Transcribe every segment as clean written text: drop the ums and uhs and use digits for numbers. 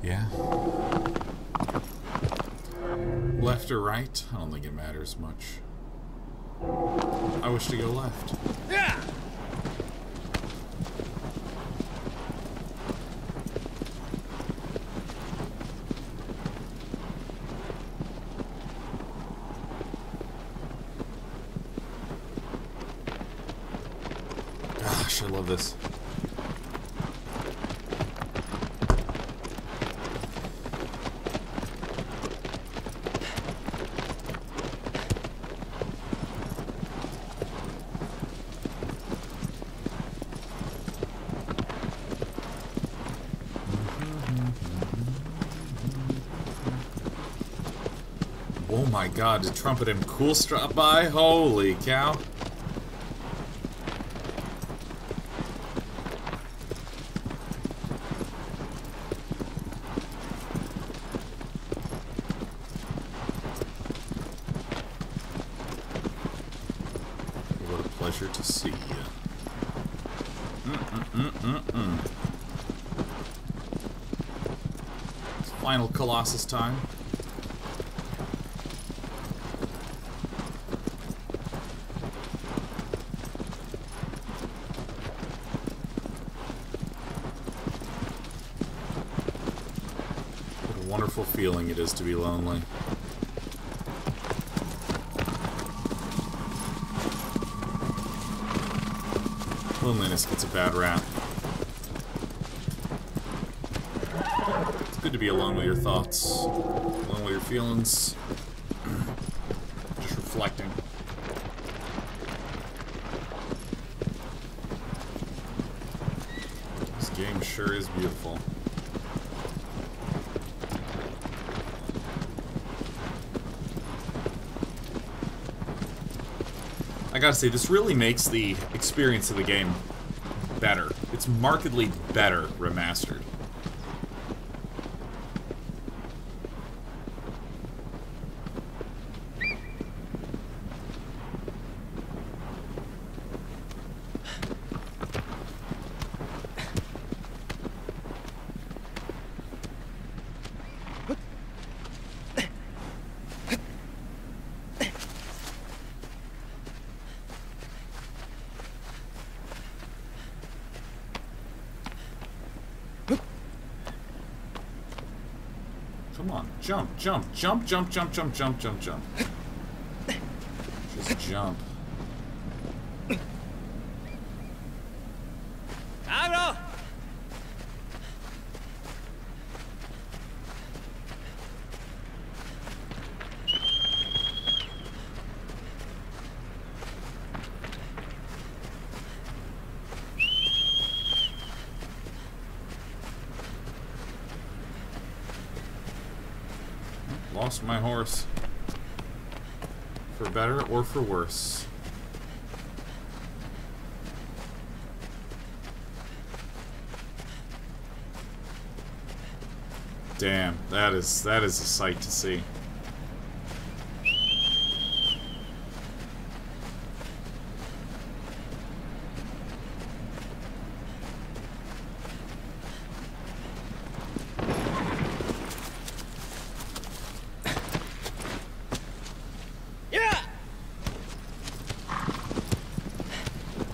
Yeah. Left or right? I don't think it matters much. I wish to go left. Yeah. Gosh, I love this. Oh my god, did Trumpet and Cool drop by? Holy cow. What a pleasure to see you. It's final Colossus time. Wonderful feeling it is to be lonely. Loneliness gets a bad rap. It's good to be alone with your thoughts, alone with your feelings, just reflecting. This game sure is beautiful. I gotta say, this really makes the experience of the game better. It's markedly better remastered. Come on, jump, jump, jump, jump, jump, jump, jump, jump, jump. Just jump. Agro! Lost my horse. For better or for worse. Damn, that is a sight to see.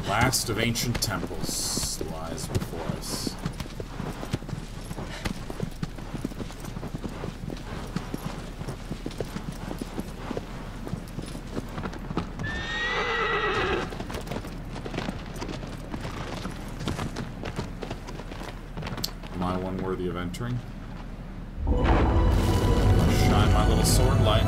Last of ancient temples lies before us. Am I one worthy of entering? Shine my little sword light.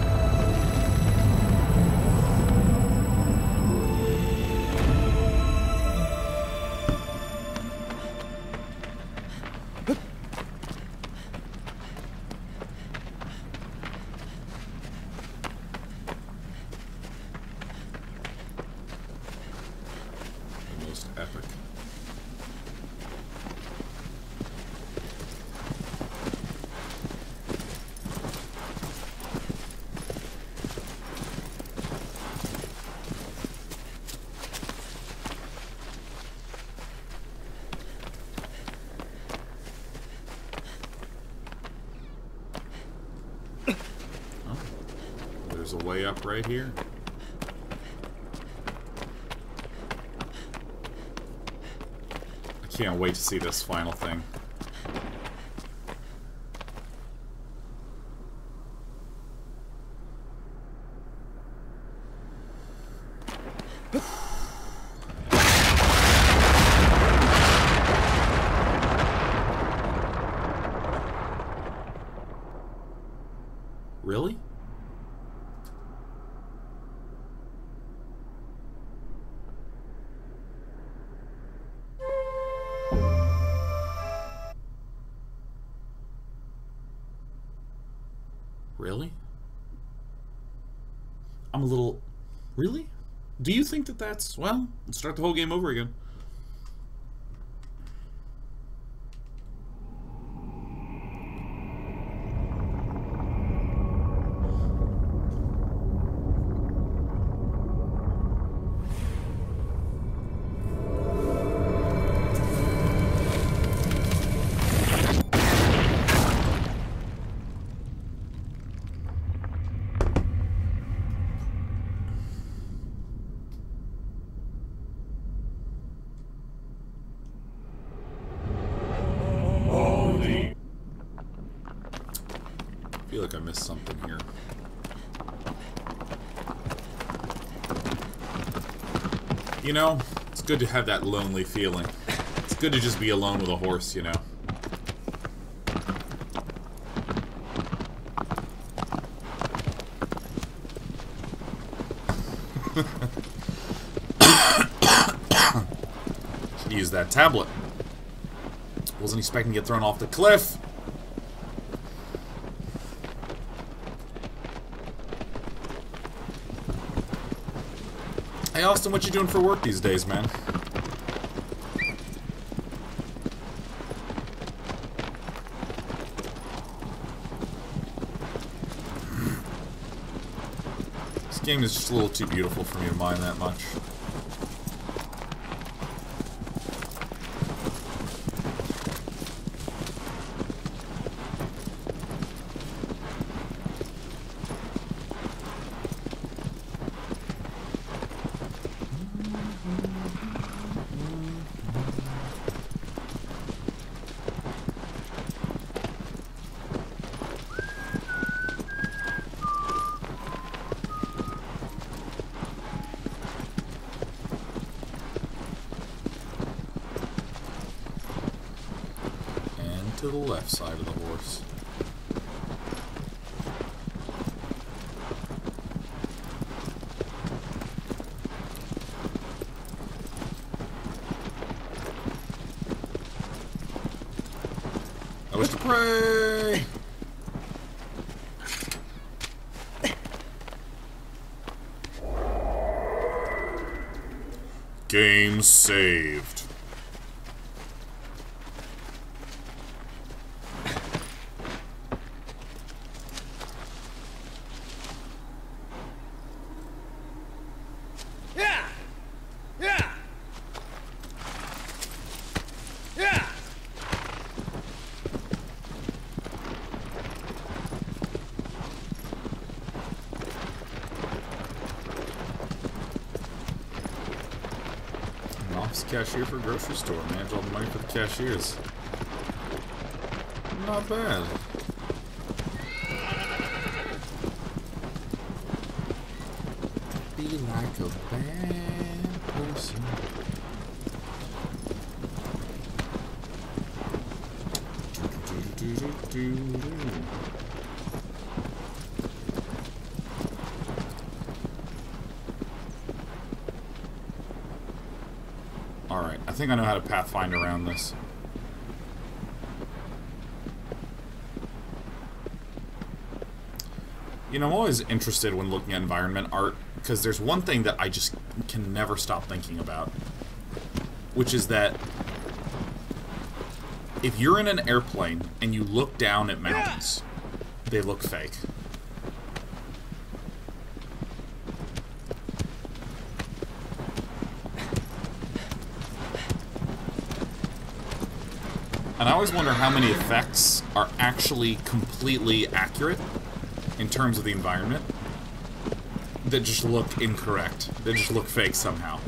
Epic. there's a way up right here. I can't wait to see this final thing. Really? Really? I'm a little... Really? Do you think that that's... Well, let's start the whole game over again. I feel like I missed something here. You know, it's good to have that lonely feeling. It's good to just be alone with a horse, you know. Should use that tablet. Wasn't expecting to get thrown off the cliff. Hey Austin, what you doing for work these days, man? This game is just a little too beautiful for me to mind that much. To the left side of the horse. I wish to pray. Game saved. Cashier for a grocery store. Manage all the money for the cashiers. Not bad. Be like a bad person. Alright, I think I know how to pathfind around this. You know, I'm always interested when looking at environment art, because there's one thing that I just can never stop thinking about, which is that if you're in an airplane and you look down at mountains, they look fake. And I always wonder how many effects are actually completely accurate in terms of the environment. that just look incorrect. They just look fake somehow.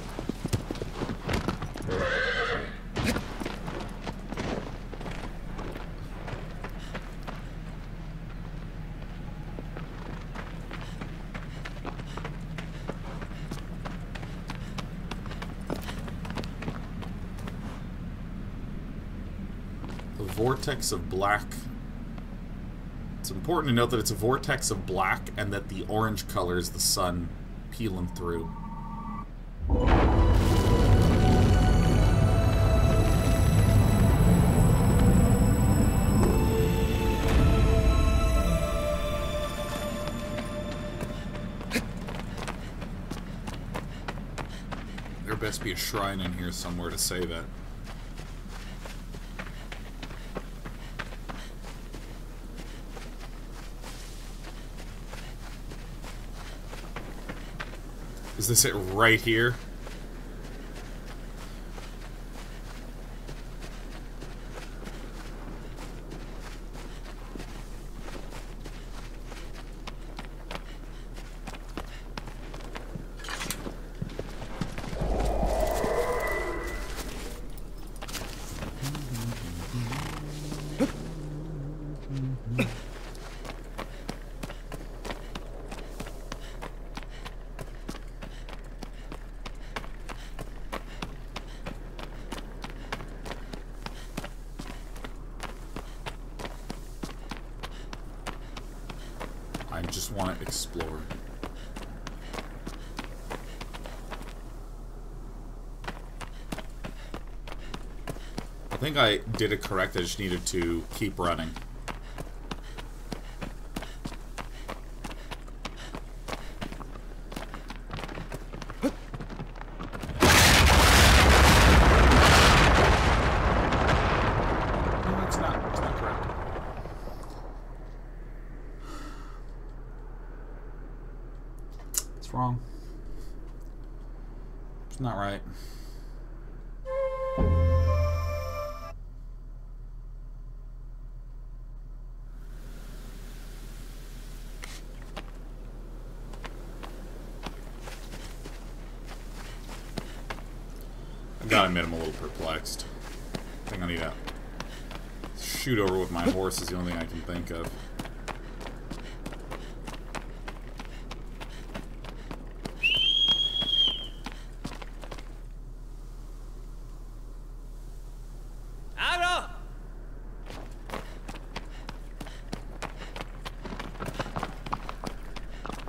The vortex of black. It's important to note that it's a vortex of black and that the orange color is the sun peeling through. There best be a shrine in here somewhere to say that. Is this it right here? I just want to explore. I think I did it correct. I just needed to keep running. Wrong. It's not right. I gotta admit I'm a little perplexed. I think I need to shoot over with my horse is the only thing I can think of.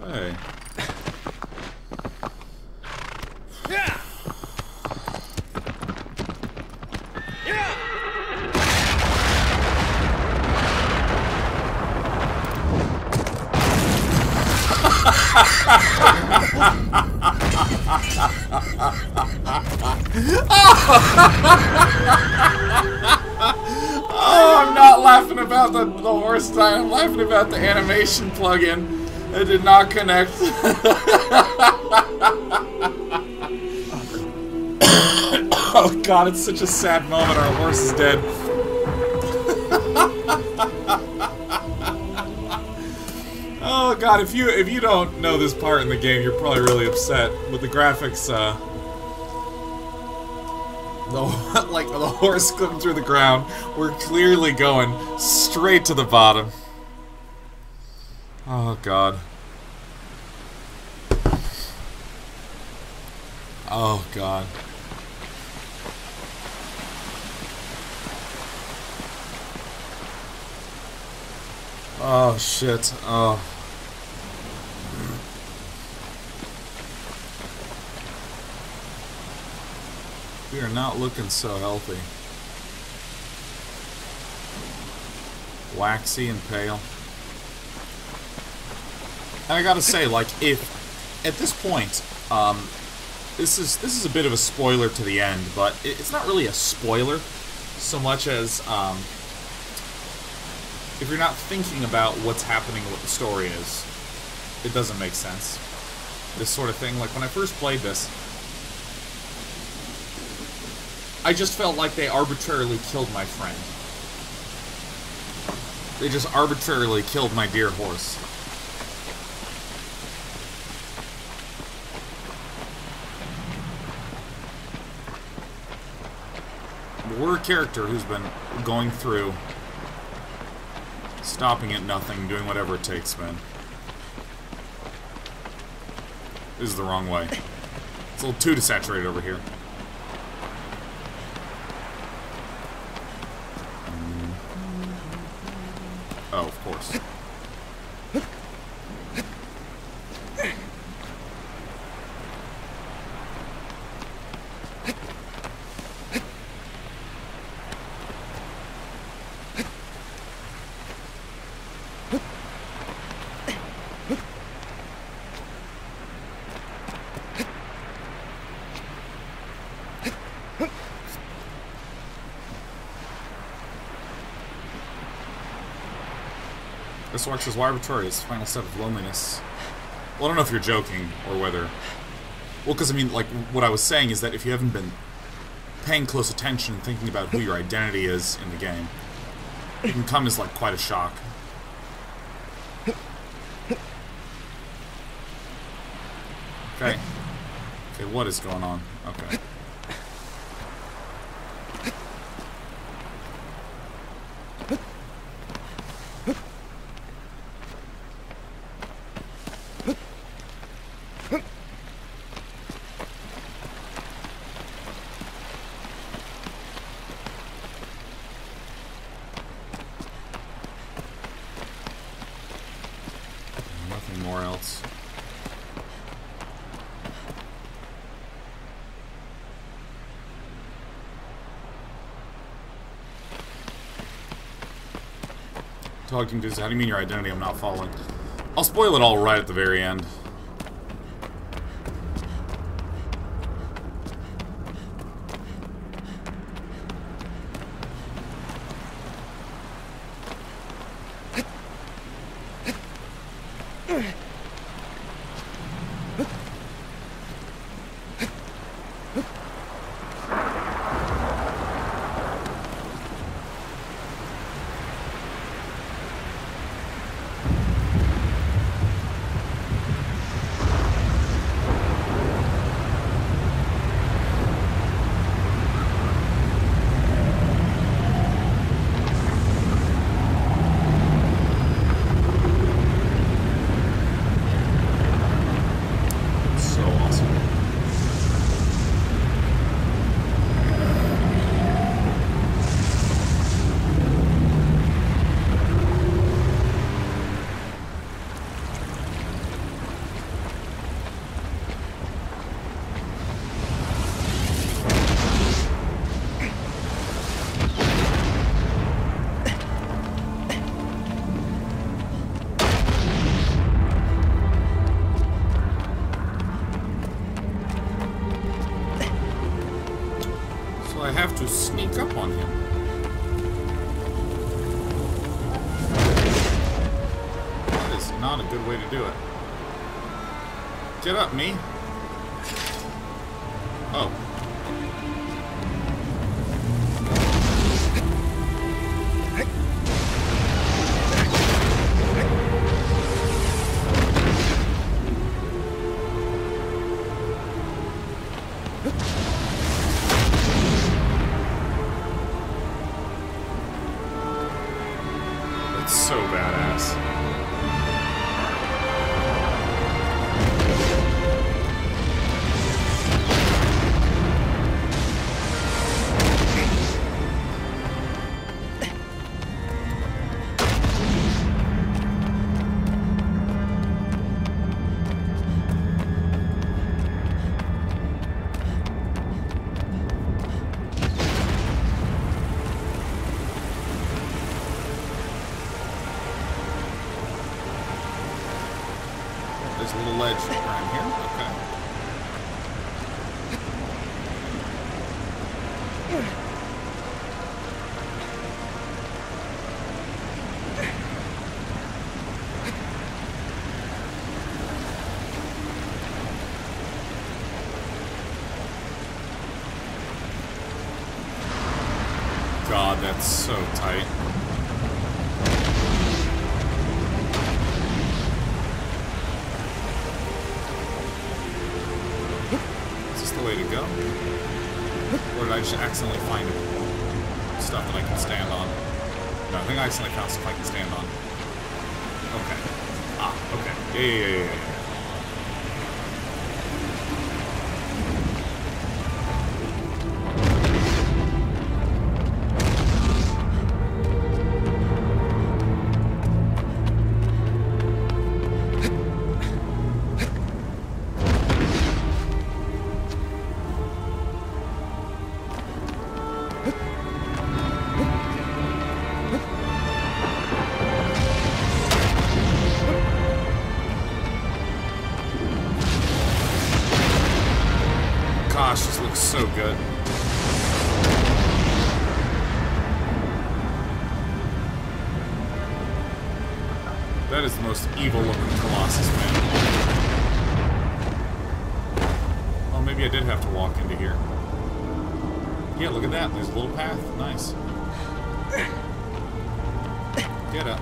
Hey. Oh, I'm not laughing about the horse time. I'm laughing about the animation plugin. It did not connect. Oh god, it's such a sad moment. Our horse is dead. Oh god, if you don't know this part in the game, you're probably really upset with the graphics. Like the horse clipping through the ground, we're clearly going straight to the bottom. Oh god. Oh god. Oh shit. Oh. We are not looking so healthy. Waxy and pale. And I gotta say, like, if at this point, this is a bit of a spoiler to the end, but it's not really a spoiler so much as if you're not thinking about what's happening, what the story is, it doesn't make sense. This sort of thing, like when I first played this, I just felt like they arbitrarily killed my friend. They just arbitrarily killed my dear horse. we're a character who's been going through, stopping at nothing, doing whatever it takes, man. This is the wrong way. It's a little too desaturated over here. Oh, of course. This works as Arbitrarius' final step of loneliness. Well, I don't know if you're joking, or whether... Well, because, I mean, like, what I was saying is that if you haven't been paying close attention and thinking about who your identity is in the game, it can come as, like, quite a shock. Okay. Okay, what is going on? Okay. Nothing more else. Talking to, how do you mean your identity? I'm not following. I'll spoil it all right at the very end. I have to sneak up on him. That is not a good way to do it. Get up, me. Oh. So badass. There's a little ledge around here. Okay. God, that's so tight. Way to go? Or did I just accidentally find him? stuff that I can stand on. No, I think I accidentally found stuff I can stand on. Okay. Ah, okay. Yeah. Gosh, this looks so good. That is the most evil looking Colossus, man. Oh, maybe I did have to walk into here. Yeah, look at that. There's a little path. Nice. Get up.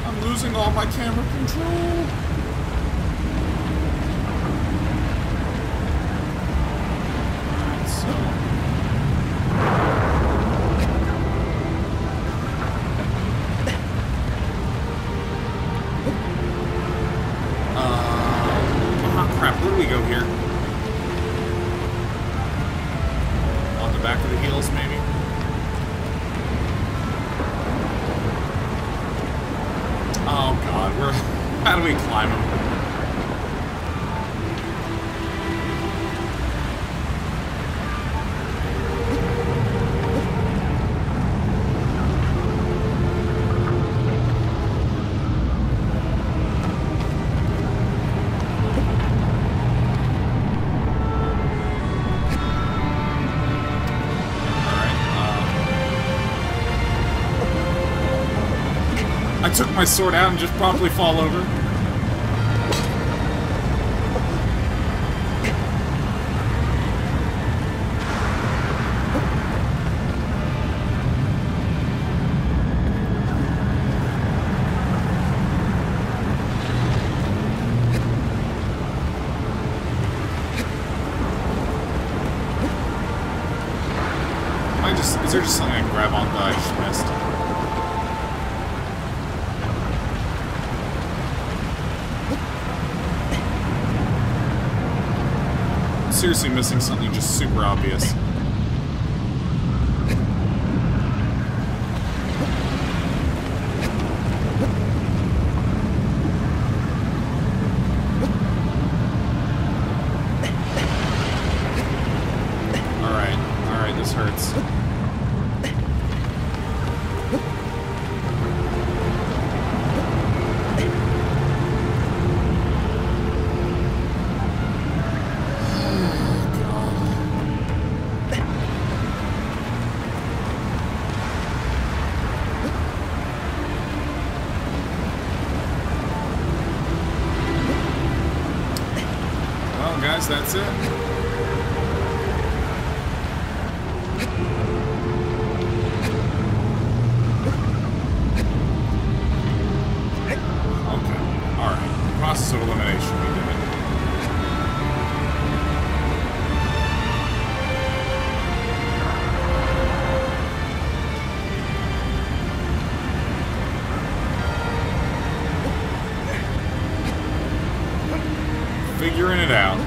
I'm losing all my camera control. Alright, so... oh crap, where do we go here? On the back of the heels, maybe? Oh god, how do we climb him? I took my sword out and just promptly fall over. Is there just something I can grab on that I just missed? Seriously missing something just super obvious. Alright, this hurts. Guys, that's it. Okay. Alright. Process of elimination, we did it. Figuring it out.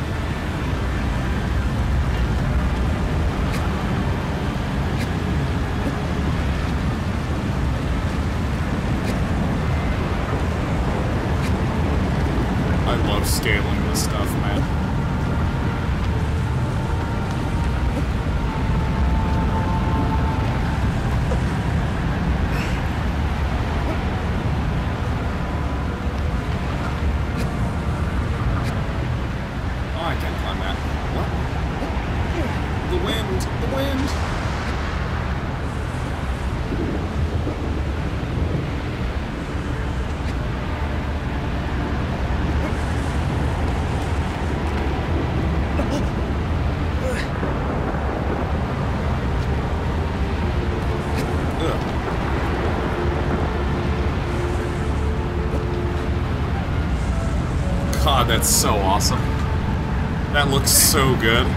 I love scaling this stuff, man. Oh, I can't climb that. What? The wind! The wind! that's so awesome. That looks so good.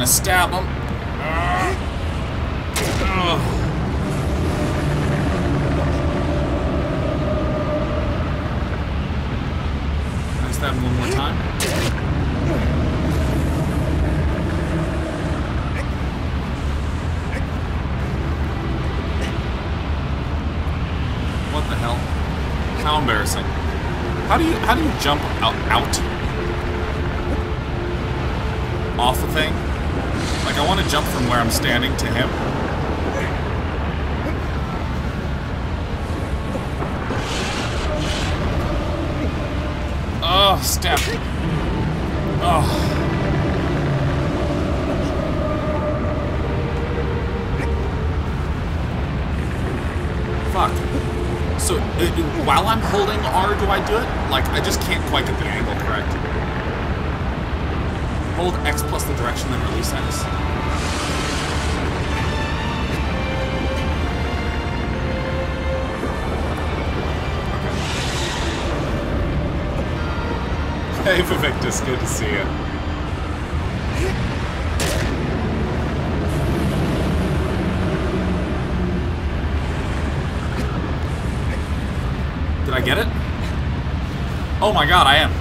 Stab him. Can I stab him one more time? What the hell? How embarrassing. How do you jump out? Off the thing? Like, I want to jump from where I'm standing to him. Oh, step. Oh. Fuck. So, while I'm holding R, do I do it? Like, I just can't quite get the angle correct. Hold X plus the direction, then release X. Okay. Hey, Vivictus, good to see you. Did I get it? Oh my god, I am.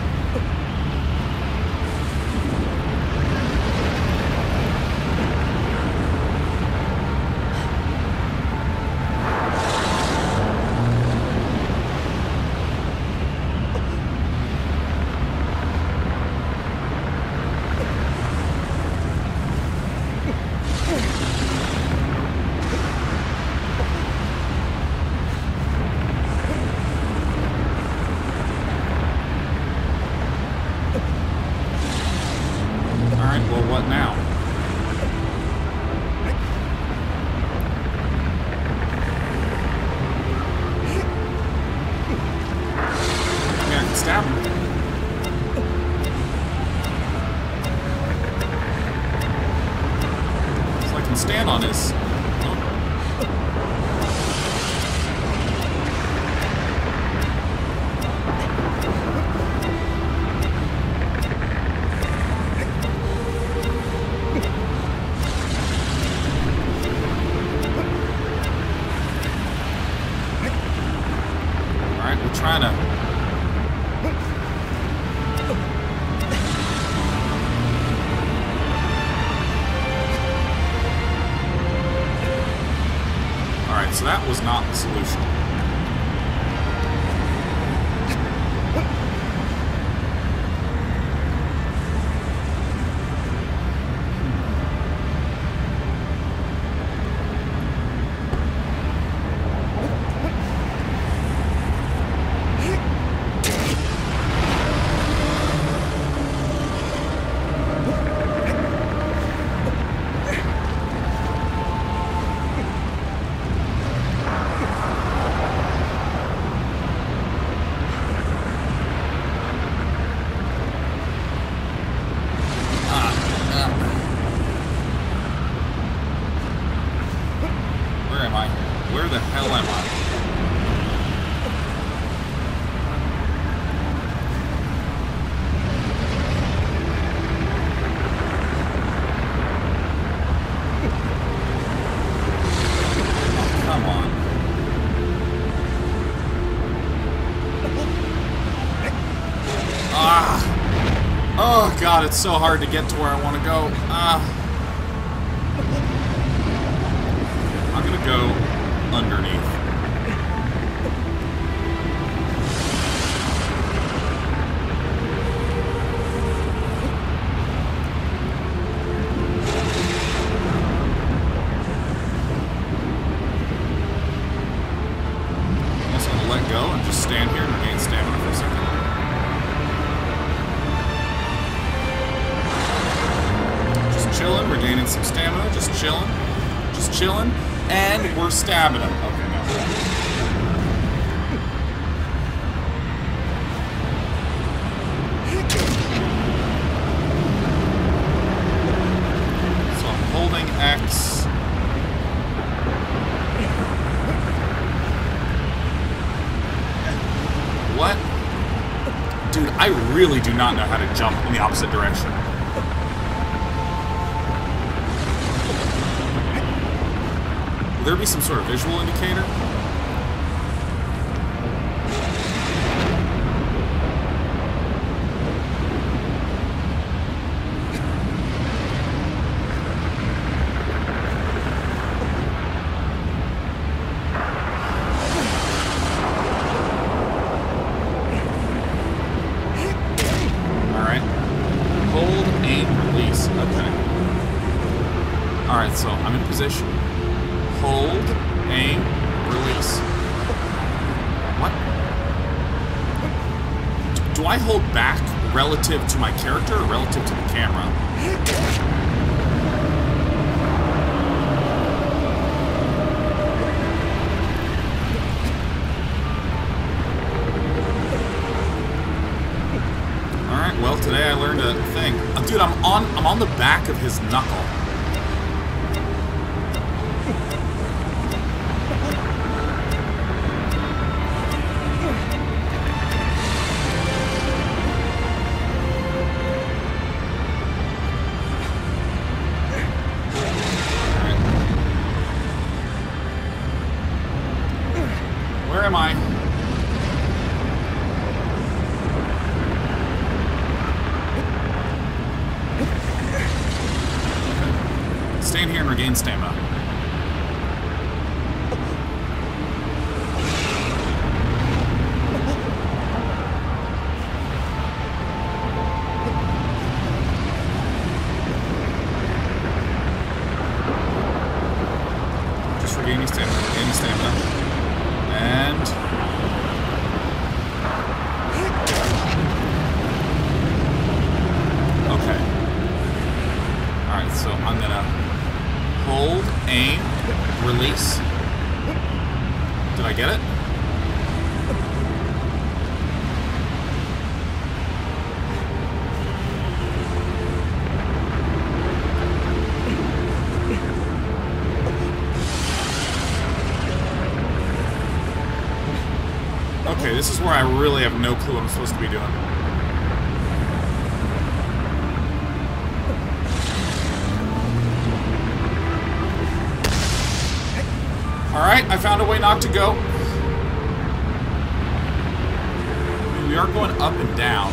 Stand on his... Alright, we're trying to... So that was not the solution. Where the hell am I? Oh, come on. God, it's so hard to get to where I want to go. I'm gonna go underneath. I'm also gonna let go and just stand here and regain stamina for a second. Chilling, regaining some stamina, just chilling, and we're stabbing him. Okay, no. So I'm holding X. What? Dude, I really do not know how to jump in the opposite direction. Will there be some sort of visual indicator? Alright. Hold, aim, release. Okay. Alright, so I'm in position. Hold, aim, release. What? Do I hold back relative to my character or relative to the camera? Alright, well today I learned a thing. Dude, I'm on the back of his knuckle. Where am I? Stand here and regain stamina. Just regaining stamina, And... okay. Alright, so I'm gonna hold, aim, release. Did I get it? Okay, this is where I really have no clue what I'm supposed to be doing. Alright, I found a way not to go. We are going up and down.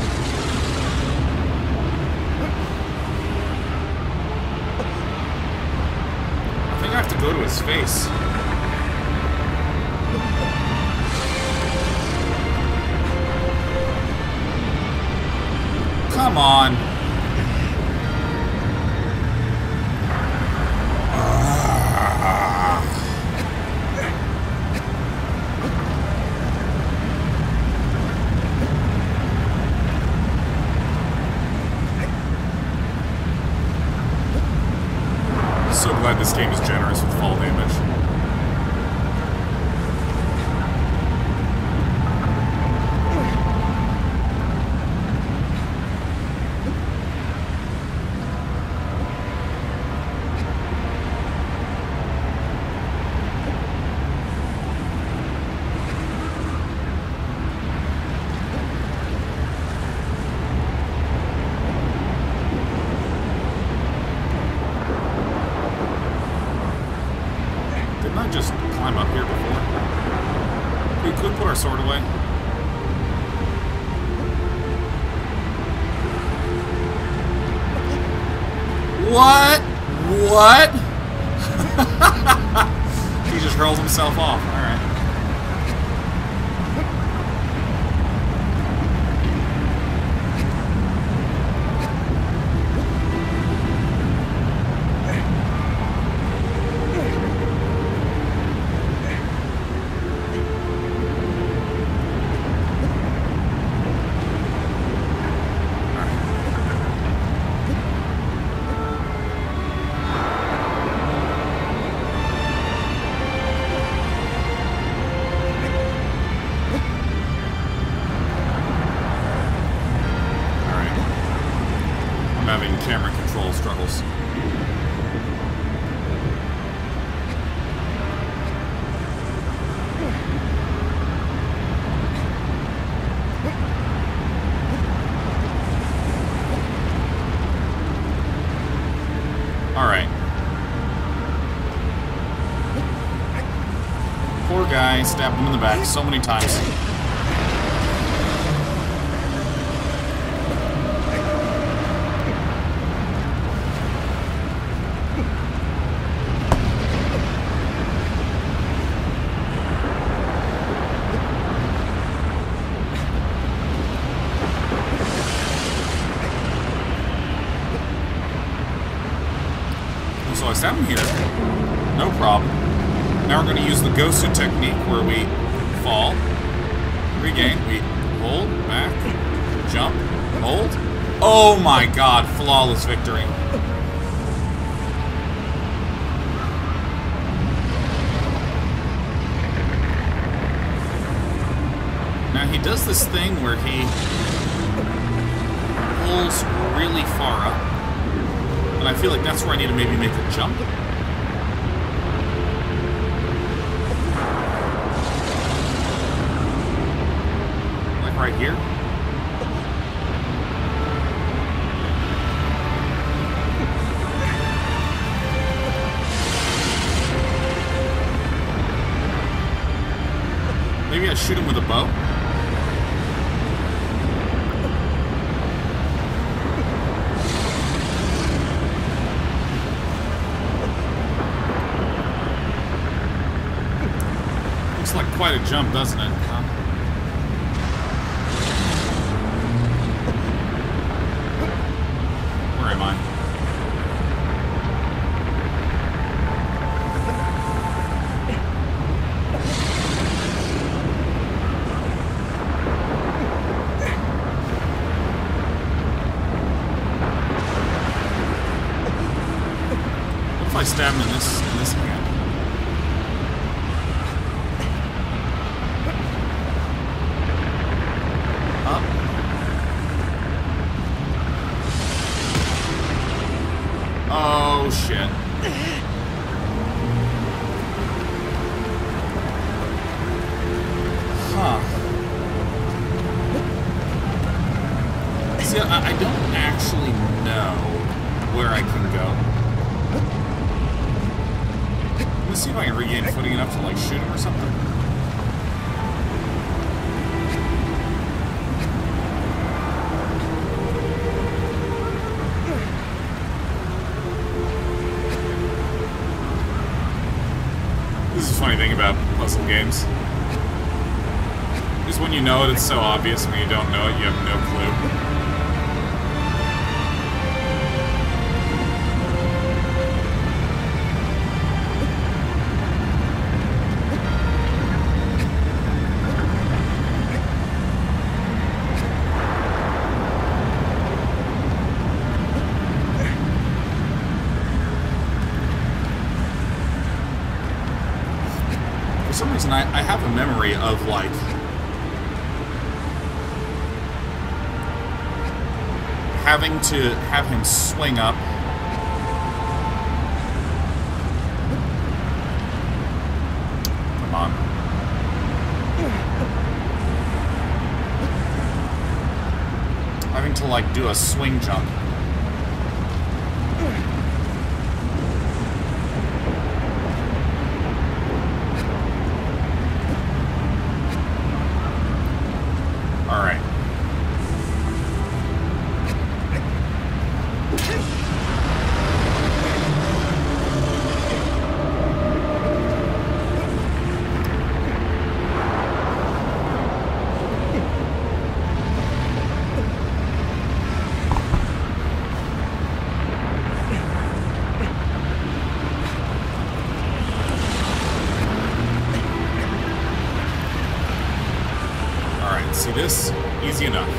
I think I have to go to his face. Come on. So glad this game is generous with fall damage. Didn't I just climb up here before? We could put our sword away. What? What? He just hurled himself off. Alright. Camera control struggles. Alright. Poor guy, stabbed him in the back so many times. So I stabbed him here. No problem. Now we're going to use the Gosu technique where we fall, regain, we hold, back, jump, hold. Oh my god, flawless victory. Now he does this thing where he pulls really far up. And I feel like that's where I need to maybe make a jump. Like right here. Maybe I shoot him with a bow. Looks like quite a jump, doesn't it? Huh? Where am I? What if I stab him in this hand? Oh, shit. Huh. See, I don't actually know where I can go. Let me see if I can regain footing enough to, like, shoot him or something. This is a funny thing about puzzle games. Is when you know it, it's so obvious. When you don't know it, you have no clue. For some reason, I have a memory of, like, having to have him swing up. Come on. Having to, like, do a swing jump. Alright. This, easy enough.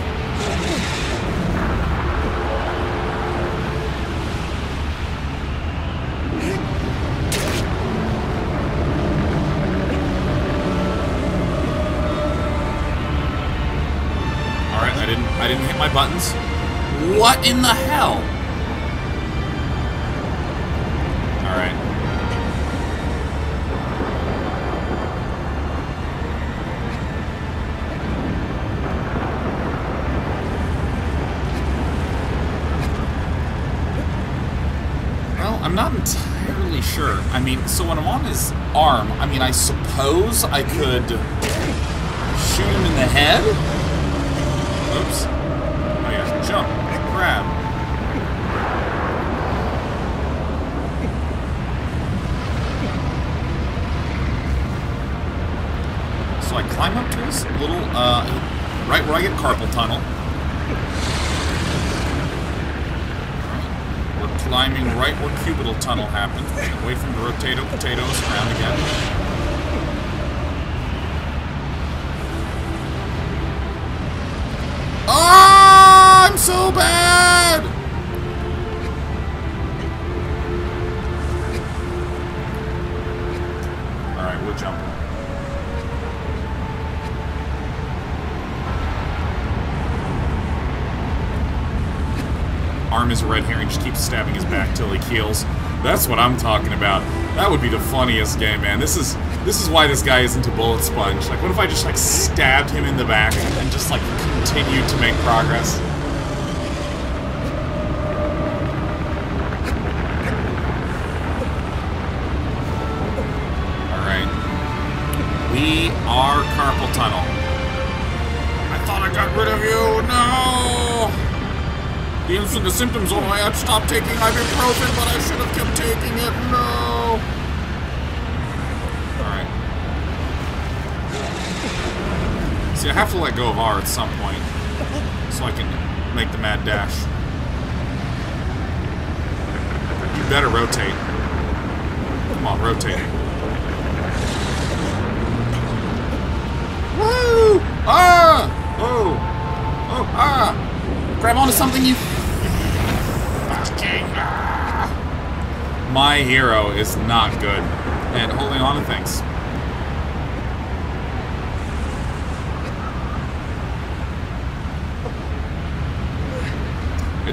Alright, I didn't hit my buttons. What in the hell? Alright. I'm not entirely sure. I mean, so when I'm on his arm, I mean, I suppose I could shoot him in the head? Oops. Oh yeah, jump, grab. So I climb up to this little, right where I get carpal tunnel. Climbing right where cubital tunnel happened, away from the potatoes, around again. Oh, I'm so bad! Alright, we're jumping. Arm is a red herring, just keeps stabbing his back till he keels. That's what I'm talking about. That would be the funniest game, man. This is why this guy isn't a bullet sponge. Like, what if I just, like, stabbed him in the back and just, like, continued to make progress? Alright. We are carpal tunnel. I thought I got rid of you! No! The instant the symptoms went away, I'd stop taking ibuprofen, but I should have kept taking it. No! Alright. See, I have to let go of R at some point, so I can make the mad dash. You better rotate. Come on, rotate. Woo! Ah! Oh! Oh! Ah! Grab onto something, you... My hero is not good at holding on to things.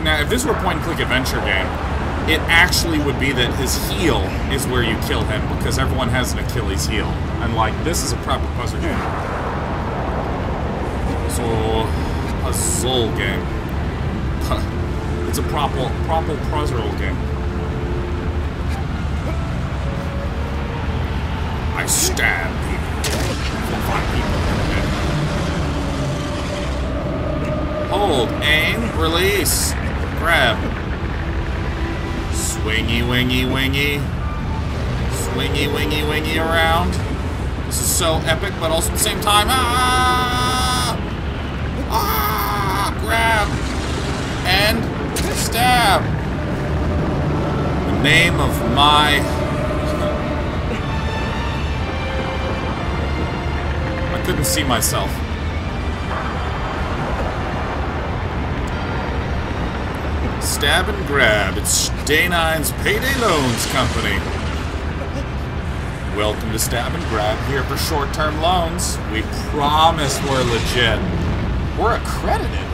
Now, if this were a point-and-click adventure game, it actually would be that his heel is where you kill him, because everyone has an Achilles heel. And, like, this is a proper puzzle game. So, puzzle game. It's a proper puzzle game. I stab people. Hold, aim, release, grab. Swingy, wingy, wingy. Swingy, wingy, wingy around. This is so epic, but also at the same time, ah! Ah! Grab. And stab. The name of my... I couldn't see myself. Stab and grab. It's Day 9's Payday Loans Company. Welcome to Stab and Grab, here for short-term loans. We promise we're legit. We're accredited.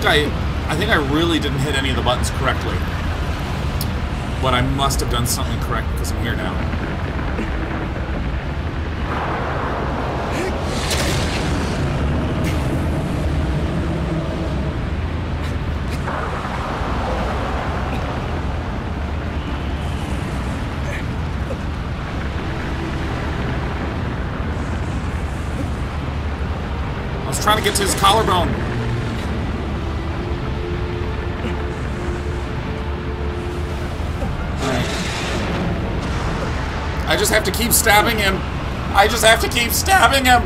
I think I really didn't hit any of the buttons correctly. But I must have done something correct because I'm here now. I was trying to get to his collarbone. I just have to keep stabbing him. I just have to keep stabbing him.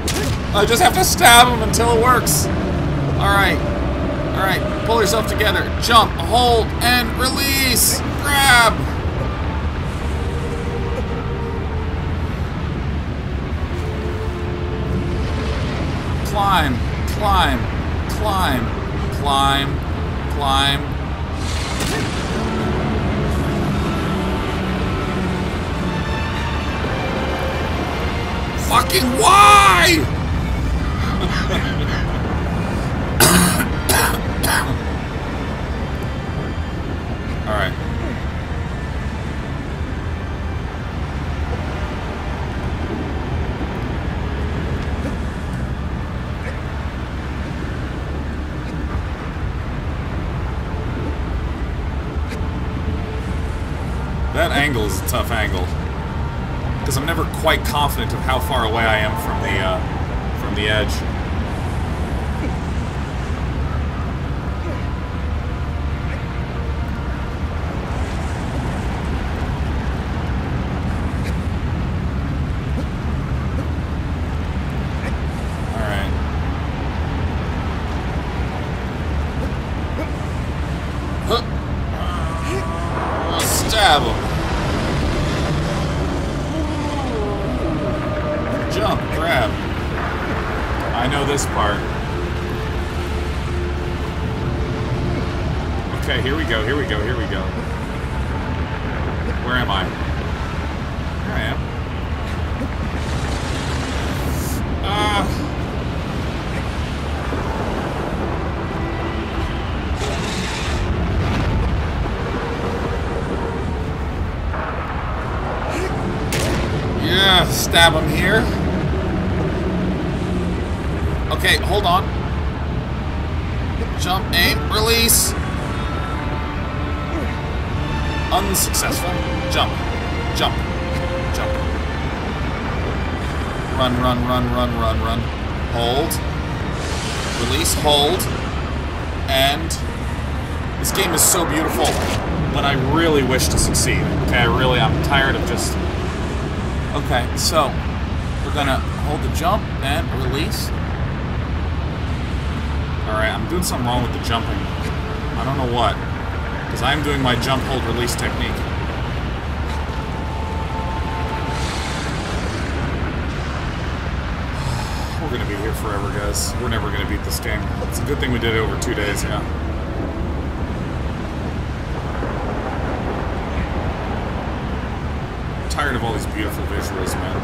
I just have to stab him until it works. Alright. Alright, pull yourself together. Jump, hold, and release! Grab! Climb, climb, climb, climb, climb. Fucking why? Alright. That angle is a tough angle. Because I'm never quite confident of how far away I am from the edge. Stab him. Jump, grab. I know this part. Okay, here we go, here we go, here we go. Where am I? Here I am. Yeah, stab him here. Okay, hold on. Jump, aim, release. Unsuccessful. Jump, jump, jump. Run, run, run, run, run, run. Hold. Release, hold. And this game is so beautiful, but I really wish to succeed. Okay, I'm tired of just... Okay, so we're gonna hold the jump and release. Alright, I'm doing something wrong with the jumping. I don't know what. Because I'm doing my jump, hold, release technique. We're gonna be here forever, guys. We're never gonna beat this game. It's a good thing we did it over 2 days, yeah. I'm tired of all these beautiful visuals, man.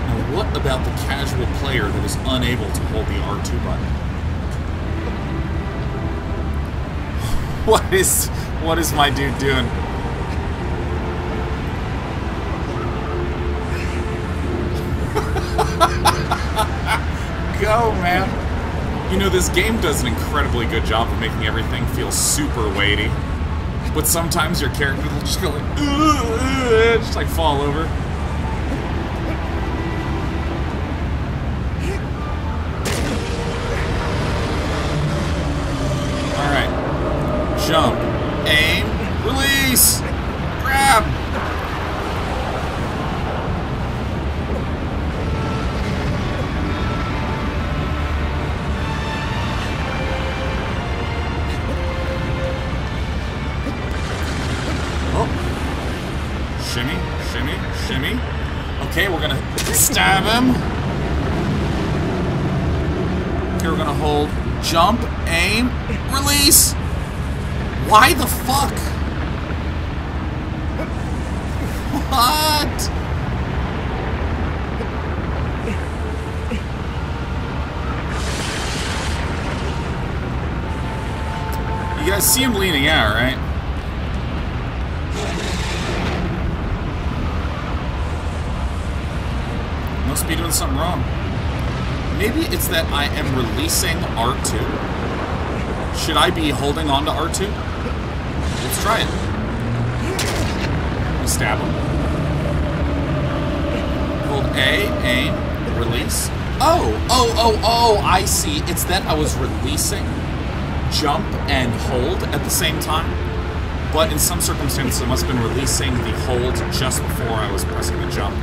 Now, what about the casual player that is unable to hold the R2 button? What is my dude doing? Go, man. You know, this game does an incredibly good job of making everything feel super weighty. But sometimes your character will just go like, just like fall over. Alright. Jump. Aim. Release. Grab. Shimmy, shimmy, shimmy. Okay, we're gonna stab him. Okay, we're gonna hold, jump, aim, release. Why the fuck? What? You guys see him leaning out, right? Must be doing something wrong. Maybe it's that I am releasing R2. Should I be holding on to R2? Let's try it. We stab him. Hold A, aim, release. Oh, I see. It's that I was releasing jump and hold at the same time. But in some circumstances, I must have been releasing the hold just before I was pressing the jump.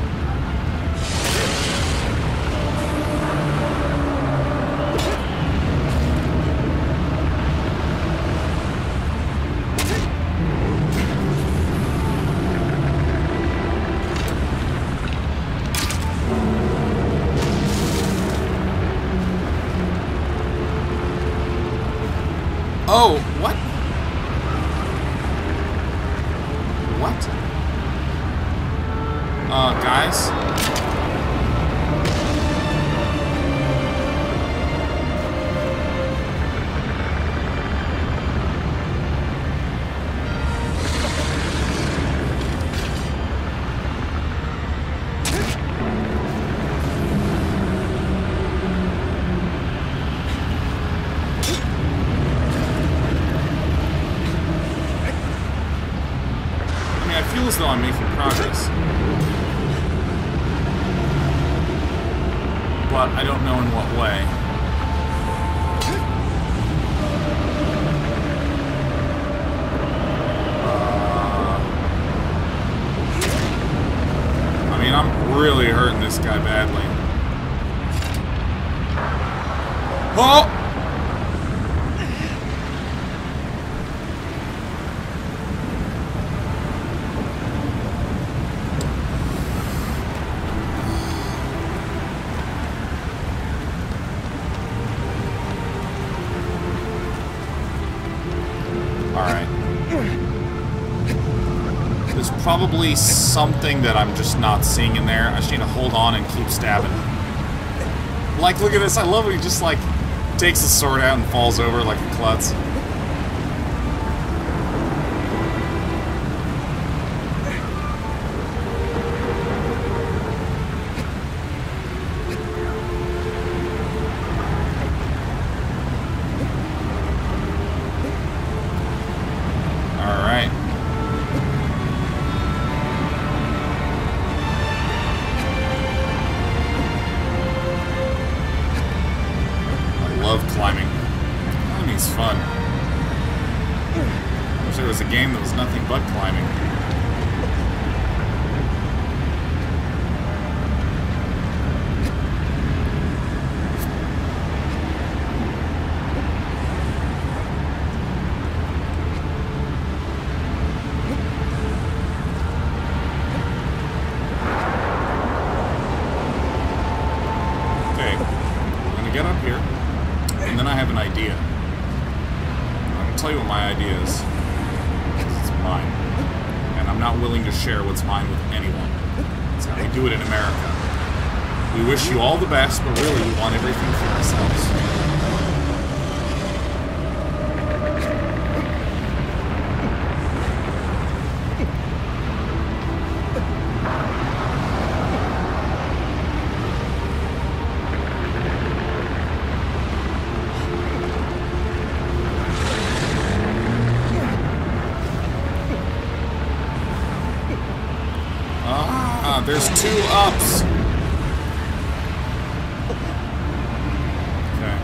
Guys? I feel as though I'm making progress. But I don't know in what way. I mean, I'm really hurting this guy badly. Oh! Probably something that I'm just not seeing in there. I just need to hold on and keep stabbing. Like, look at this. I love when he just, like, takes his sword out and falls over like a klutz. Share what's mine with anyone. That's how we do it in America. We wish you all the best, but really we want everything for ourselves. There's 2 ups. Okay.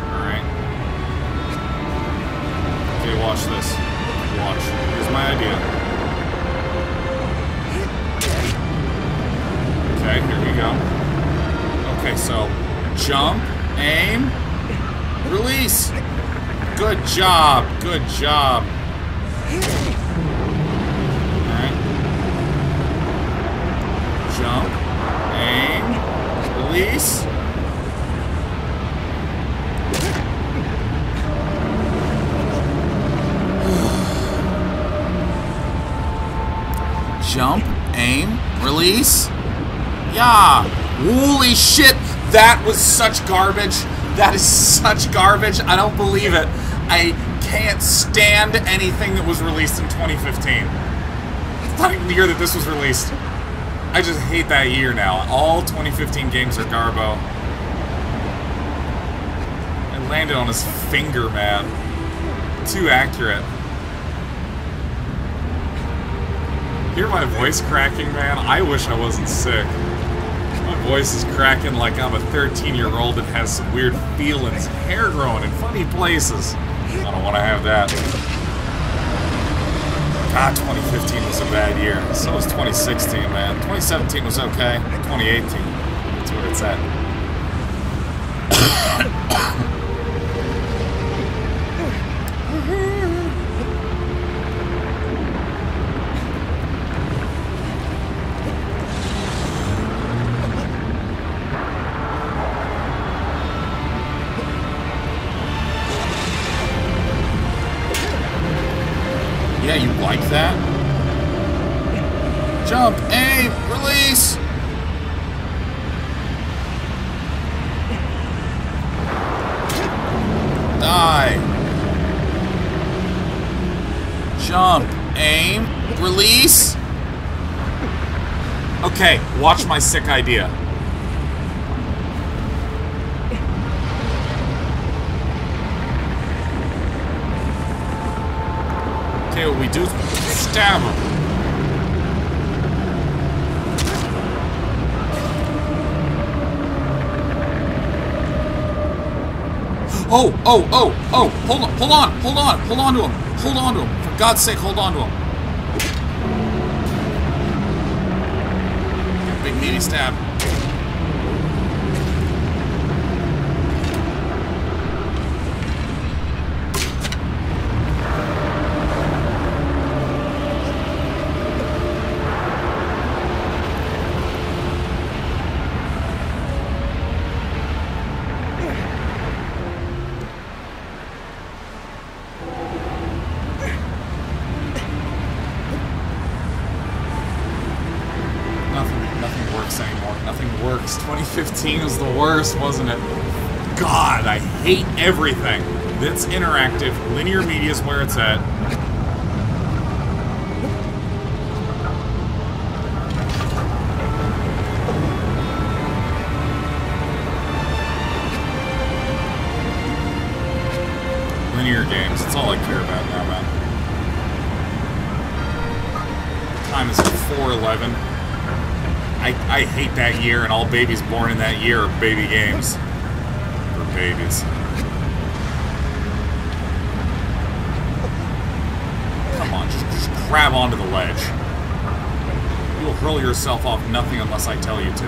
All right. Okay, watch this. Watch. Here's my idea. Okay, here we go. Okay, so jump, aim, release. Good job, good job. Alright. Jump, aim, release. Jump, aim, release. Yeah! Holy shit! That was such garbage. That is such garbage. I don't believe it. I can't stand anything that was released in 2015. It's not even the year that this was released. I just hate that year now. All 2015 games are garbo. I landed on his finger, man. Too accurate. Hear my voice cracking, man? I wish I wasn't sick. My voice is cracking like I'm a 13-year-old that has some weird feelings, hair growing in funny places. I don't want to have that. God, 2015 was a bad year. So was 2016, man. 2017 was okay. 2018, that's where it's at. like that. Jump, aim, release! Die. Jump, aim, release. Okay, watch my sick idea. Okay, what we do is stab him. Oh, oh, oh, oh, hold on to him. Hold on to him. For God's sake, hold on to him. Big meaty stab. Nothing works anymore. Nothing works. 2015 was the worst, wasn't it? God, I hate everything that's interactive. Linear media is where it's at. Linear games. That's all I care about now, man. Time is 4:11. I hate that year, and all babies born in that year are baby games. For babies. Come on, just grab onto the ledge. You'll hurl yourself off nothing unless I tell you to.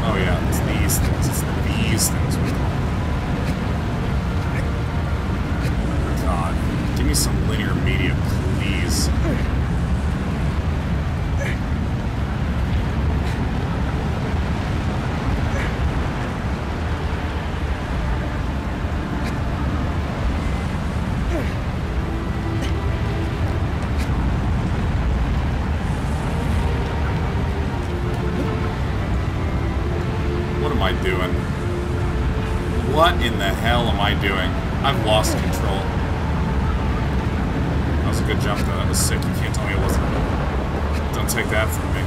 Oh yeah, it's these things. It's these things. God, give me some linear media, please. What am I doing? What in the hell am I doing? I've lost control. That was a good jump, though. That was sick. You can't tell me it wasn't. Don't take that from me.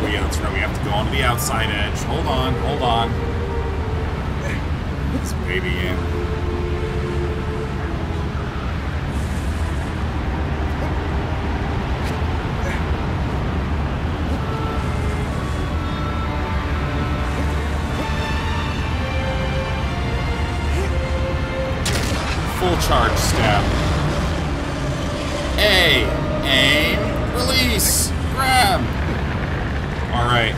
Oh, yeah, that's right. We have to go onto the outside edge. Hold on, hold on. It's a baby game. Full charge stab. A. Aim. Release. Grab. Alright.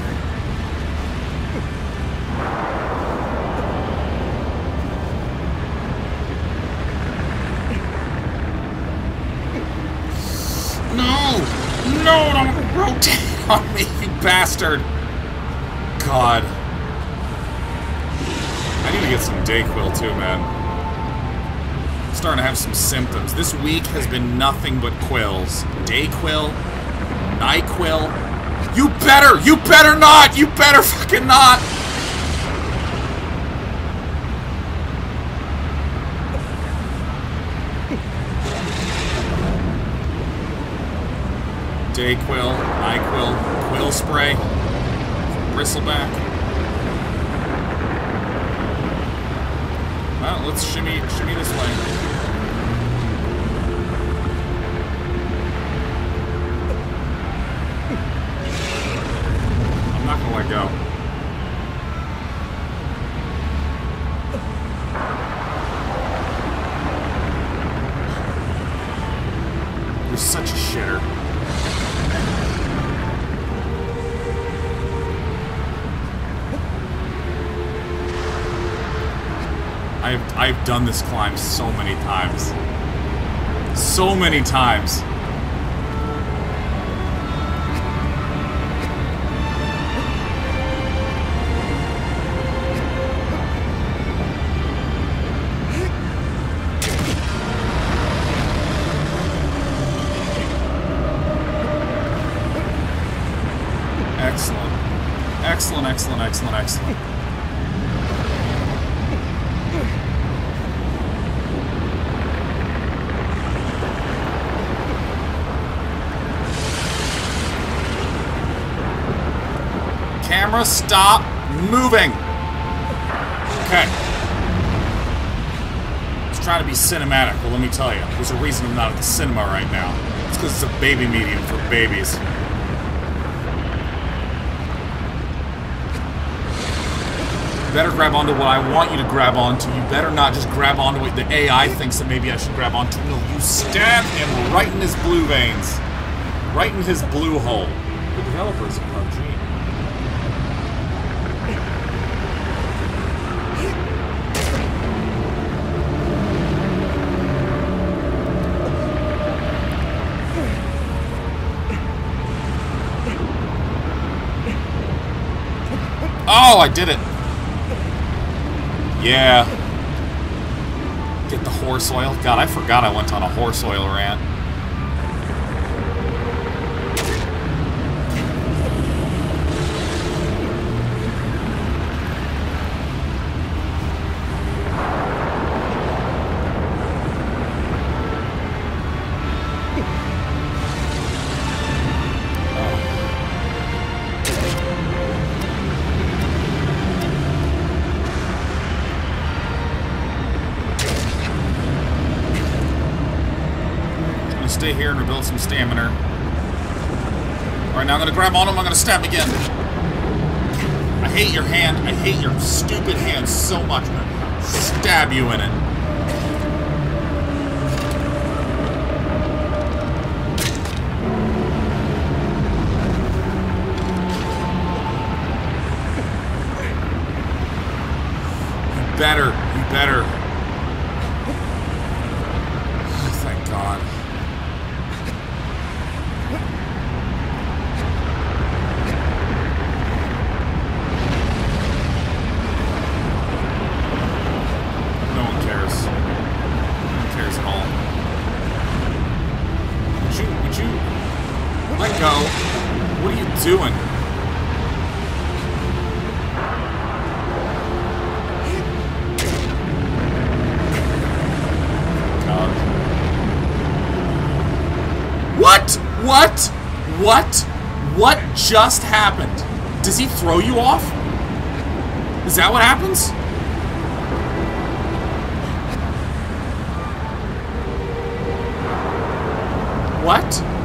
No! No, don't rotate on me, you bastard! God. I need to get some Dayquil too, man. Starting to have some symptoms. This week has been nothing but quills. Dayquil, NyQuil. You better not! You better fucking not! Dayquil, NyQuil, quill spray, bristleback. Well, let's shimmy this way. I'm not gonna let go. You're such a shitter. I've done this climb so many times. So many times. Excellent. Excellent, excellent, excellent, excellent. Camera, stop moving! Okay. I was trying to be cinematic, well, let me tell you, there's a reason I'm not at the cinema right now. It's because it's a baby medium for babies. You better grab onto what I want you to grab onto. You better not just grab onto what the AI thinks that maybe I should grab onto. No, you stab him right in his blue veins. Right in his blue hole. The developers of PUBG. Oh, I did it! Yeah. Get the horse oil. God, I forgot I went on a horse oil rant. Stay here and rebuild some stamina. Alright, now I'm gonna grab on him, I'm gonna stab him again. I hate your hand. I hate your stupid hand so much. I'm gonna stab you in it. You better. Oh, thank God. Let go. What are you doing? God. What just happened? Does he throw you off? Is that what happens?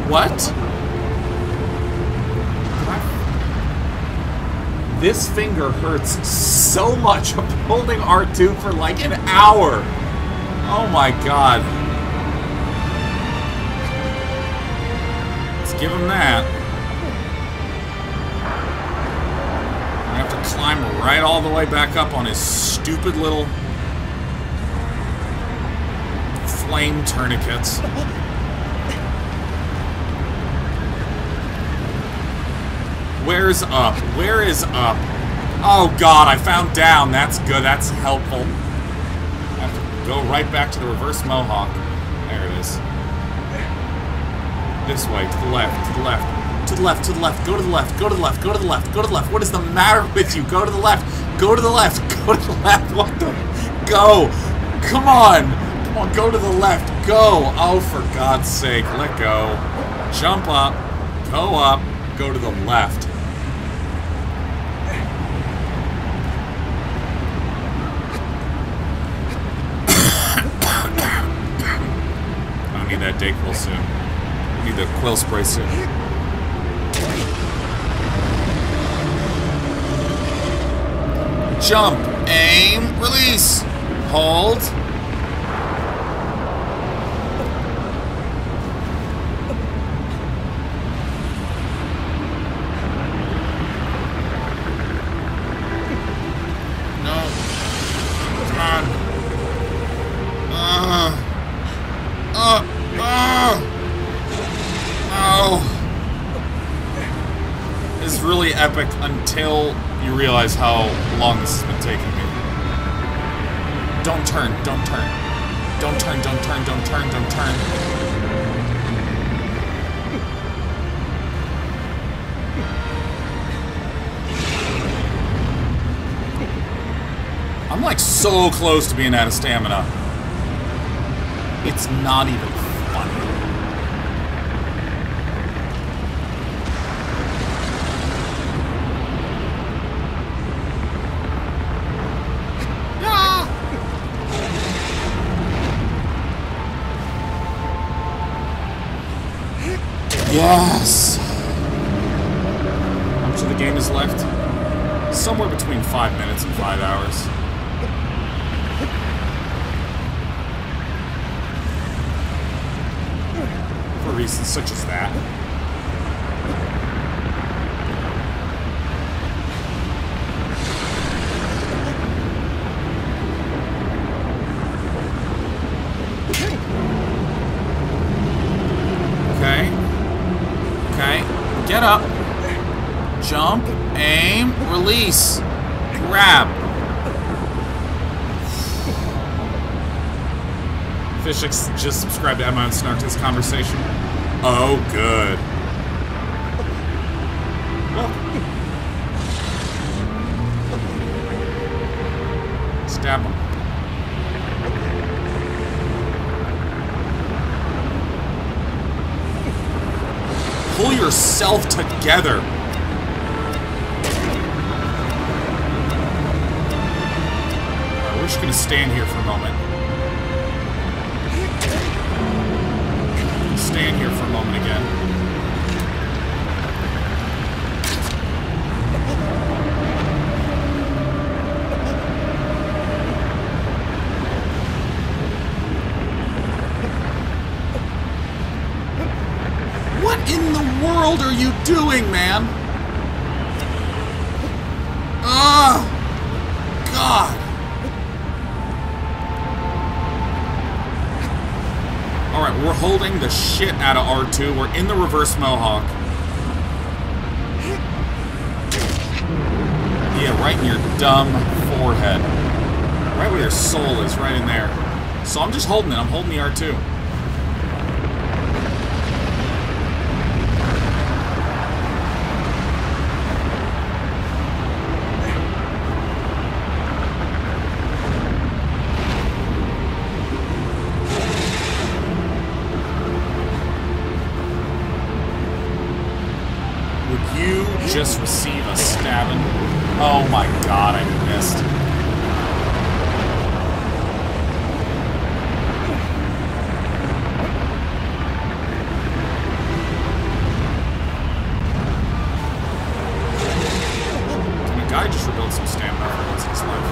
What? This finger hurts so much. I'm holding R2 for like an hour. Oh my God. Let's give him that. I have to climb right all the way back up on his stupid little flame tourniquets. Where's up? Where is up? Oh God, I found down. That's good. That's helpful. I have to go right back to the reverse mohawk. There it is. This way, to the left, to the left. To the left, to the left. Go to the left, go to the left, go to the left, go to the left. What is the matter with you? Go to the left, go to the left, go to the left. What the? Go. Come on. Come on, go to the left. Go. Oh, for God's sake, let go. Jump up. Go up. Go to the left. I need that Dayquil soon. I need the quill spray soon. Jump, aim, release, hold. No. Come on. This is really epic until you realize how long this has been taking me. Don't turn, don't turn. Don't turn, don't turn, don't turn, don't turn. like so close to being out of stamina. It's not even funny. Ah! Yes! How much of the game is left? Somewhere between 5 minutes and 5 hours. For reasons such as that. Okay. Okay. Get up. Jump. Aim. Release. Grab. Fishix just subscribed to Emma and snarked this conversation. Oh, good. Well. Stab him. Pull yourself together. We're just gonna stand here for a moment. Stand here for a moment again. What in the world are you doing, man? Oh, God. Alright, we're holding the shit out of R2. We're in the reverse mohawk. Yeah, right in your dumb forehead. Right where your soul is, right in there. So I'm just holding it. I'm holding the R2. Just receive a stabbing. Oh my God, I missed. Can a guy just rebuild some stamina for once in his life?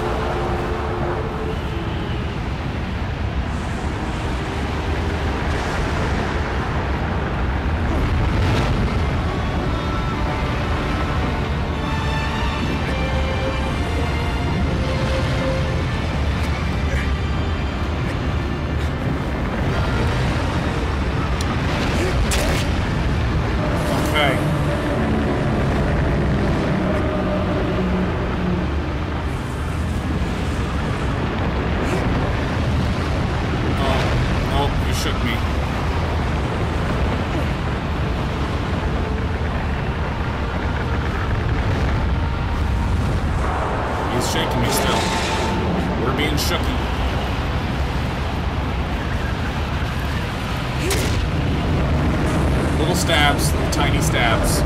Little stabs, little tiny stabs.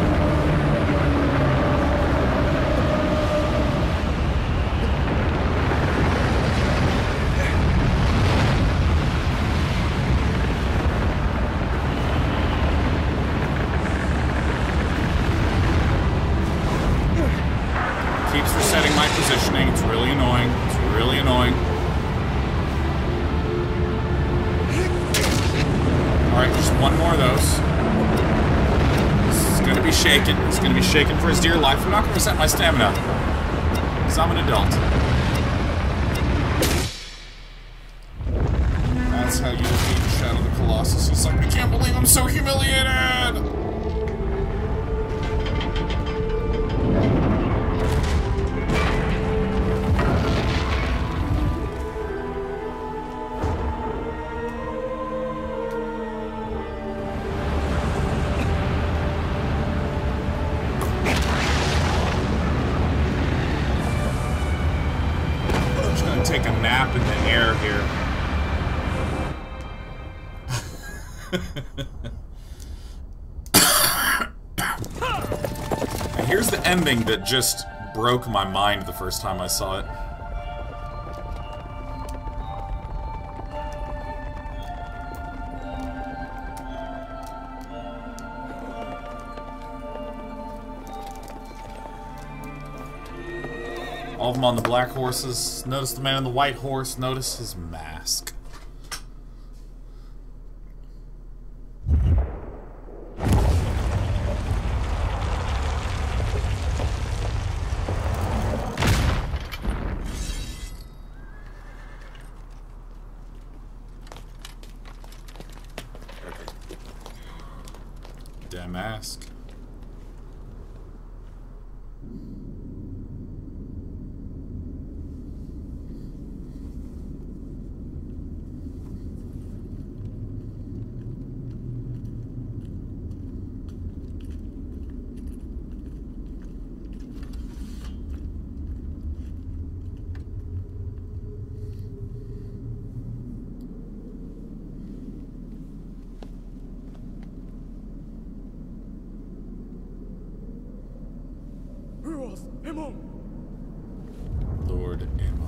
Keeps resetting my positioning. It's really annoying. It's really annoying. Alright, just one more of those. It's gonna be shaken. It's gonna be shaken for his dear life. I'm not gonna reset my stamina. Because I'm an adult. That's how you defeat Shadow the Colossus. He's like, I can't believe I'm so humiliated! nap in the air here. And here's the ending that just broke my mind the first time I saw it. All of them on the black horses. Notice the man on the white horse. Notice his mask. Damn mask. Lord Emma.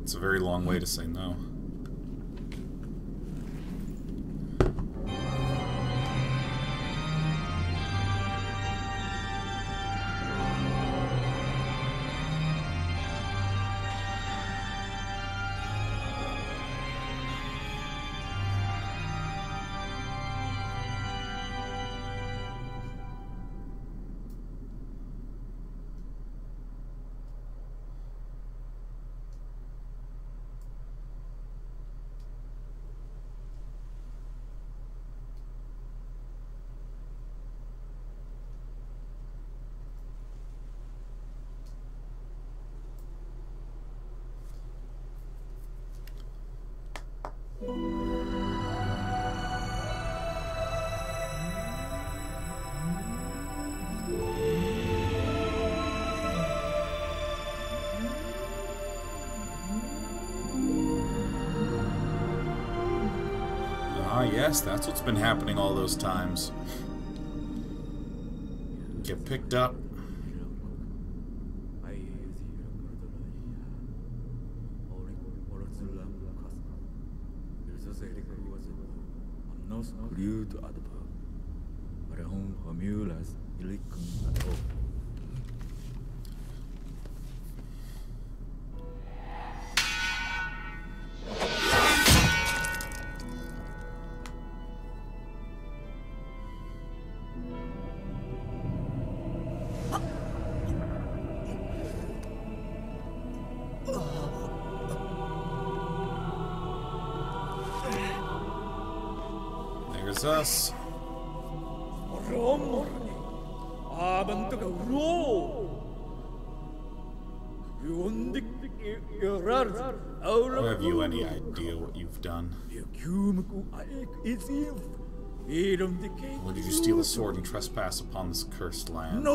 It's a very long way to say no. Ah, yes, that's what's been happening all those times. Get picked up. There's us. Have you any idea what you've done? Or did you steal a sword and trespass upon this cursed land?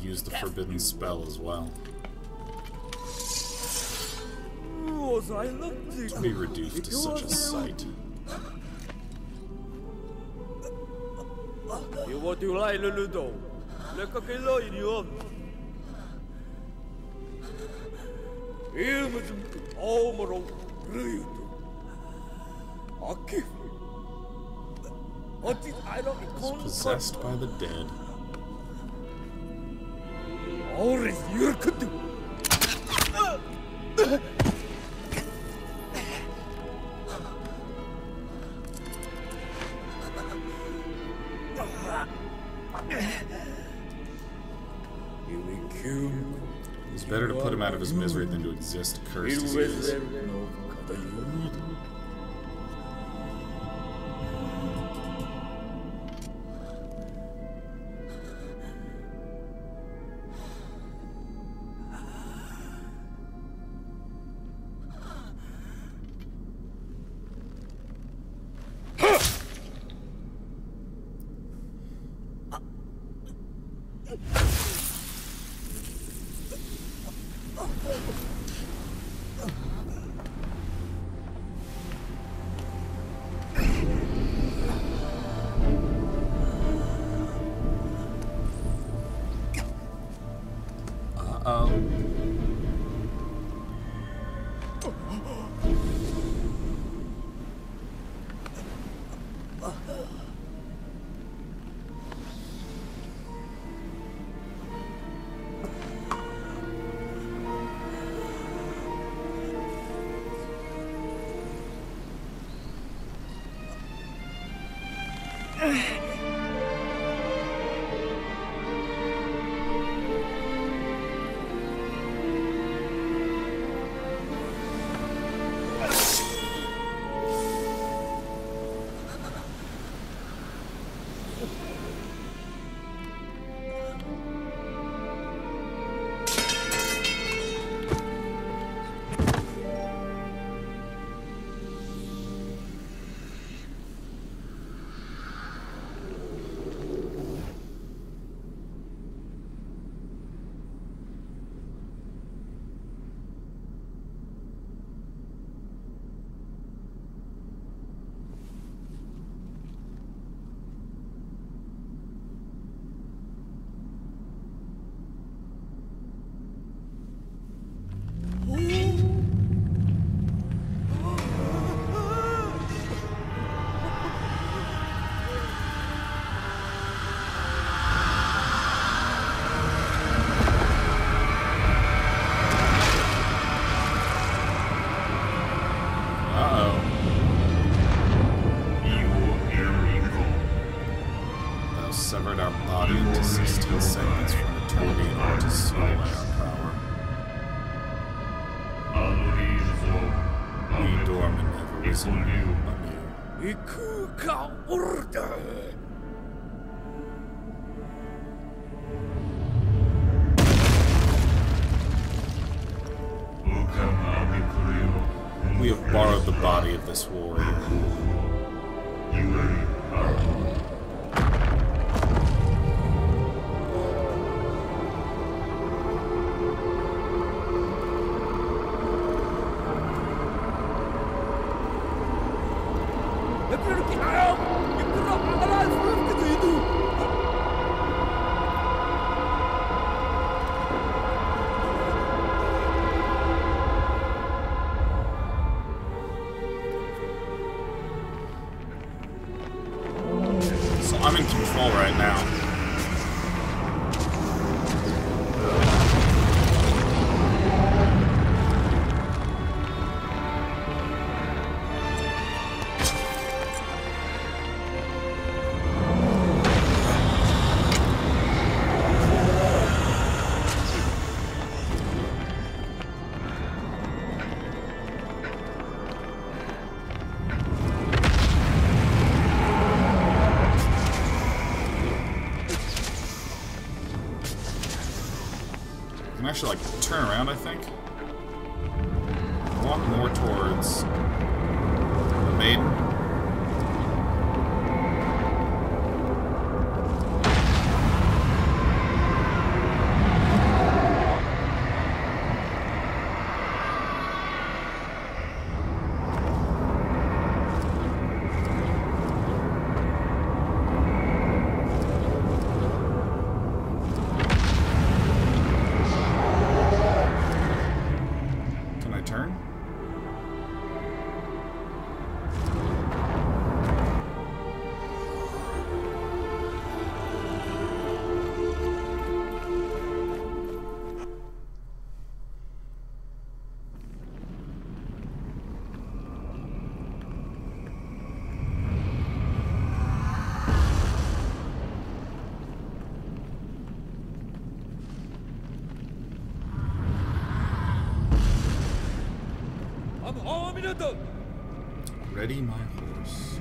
Use the forbidden spell as well. To be reduced to such a sight. Is possessed by the dead. It's better to put him out of his misery than to exist cursed as he is. severed our body into 16 segments for an eternity in order to seal away our power. We dorm and never risen anew. Ikuka order. We have borrowed the body of this warrior. I'm in control right now. I can actually, like, turn around, I think. Walk more towards the maiden. Turn? Ready, my horse.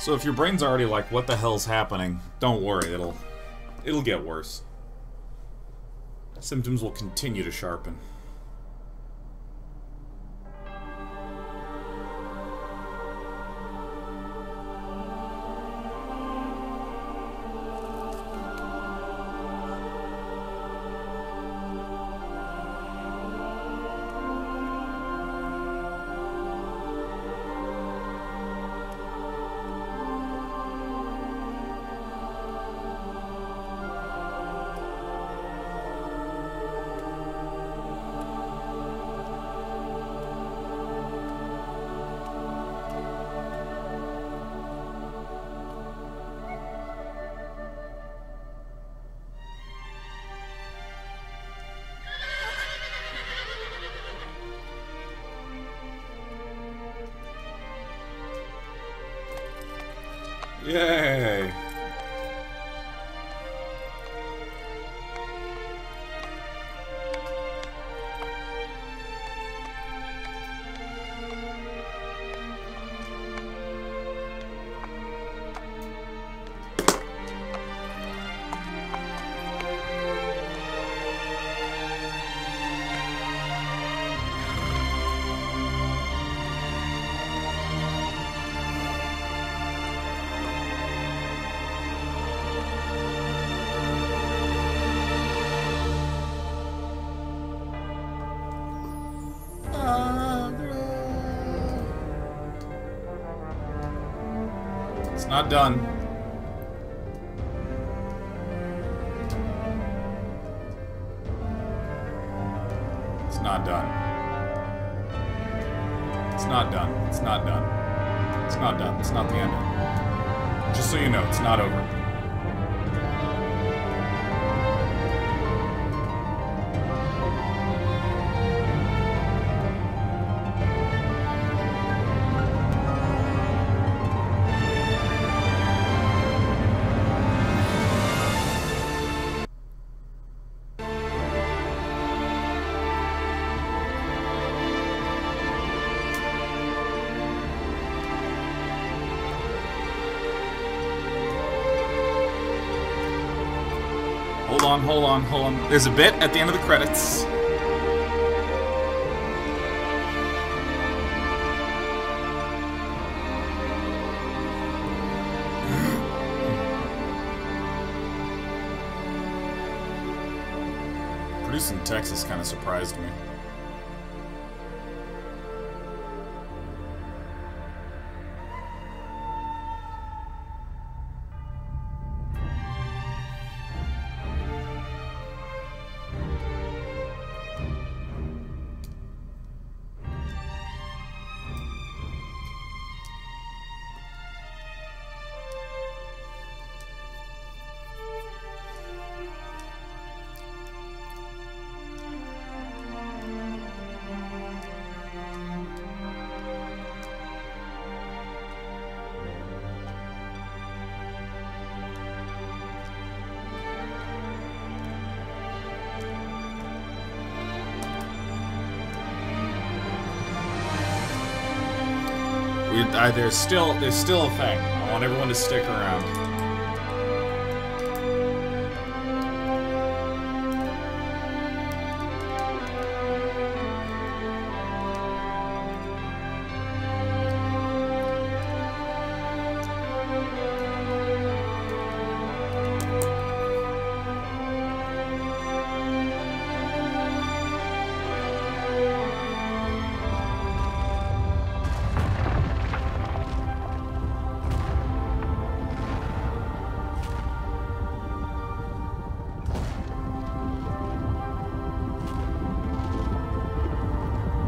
So if your brain's already like, what the hell's happening, don't worry, it'll get worse. Symptoms will continue to sharpen. Yay! It's not done. It's not done. It's not done. It's not done. It's not done. It's not the ending. Just so you know, it's not over. Hold on. There's a bit at the end of the credits. Producing Texas kind of surprised me. There's still a thing. I want everyone to stick around.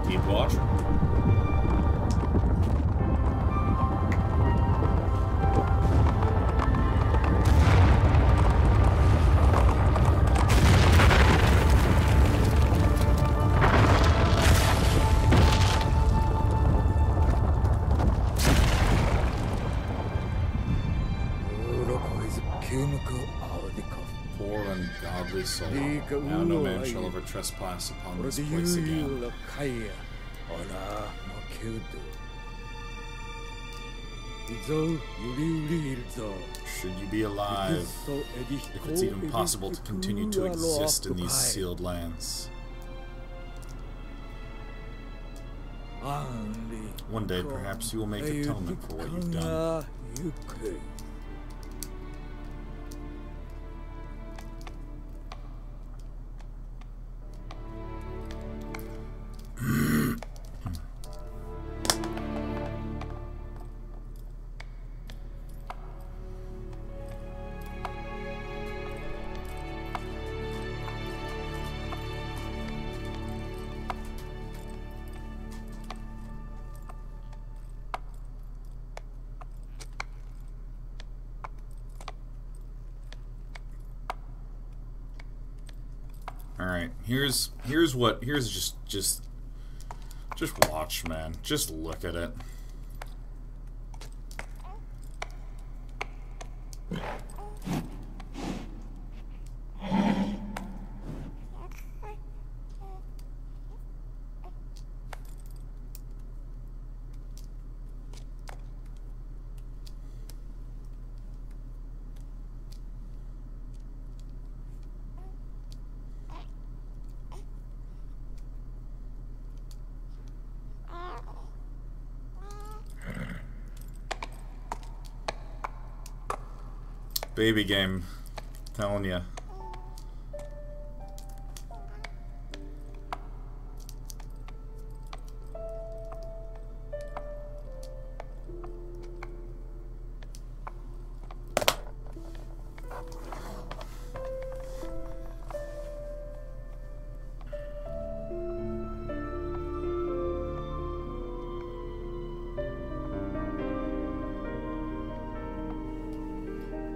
Keep watching. Poor ungodly soul. Now no man shall ever trespass upon this place again. Should you be alive, if it's even possible to continue to exist in these sealed lands. One day, perhaps you will make atonement for what you've done. Alright, here's just watch, man. Just look at it. Baby game, telling ya.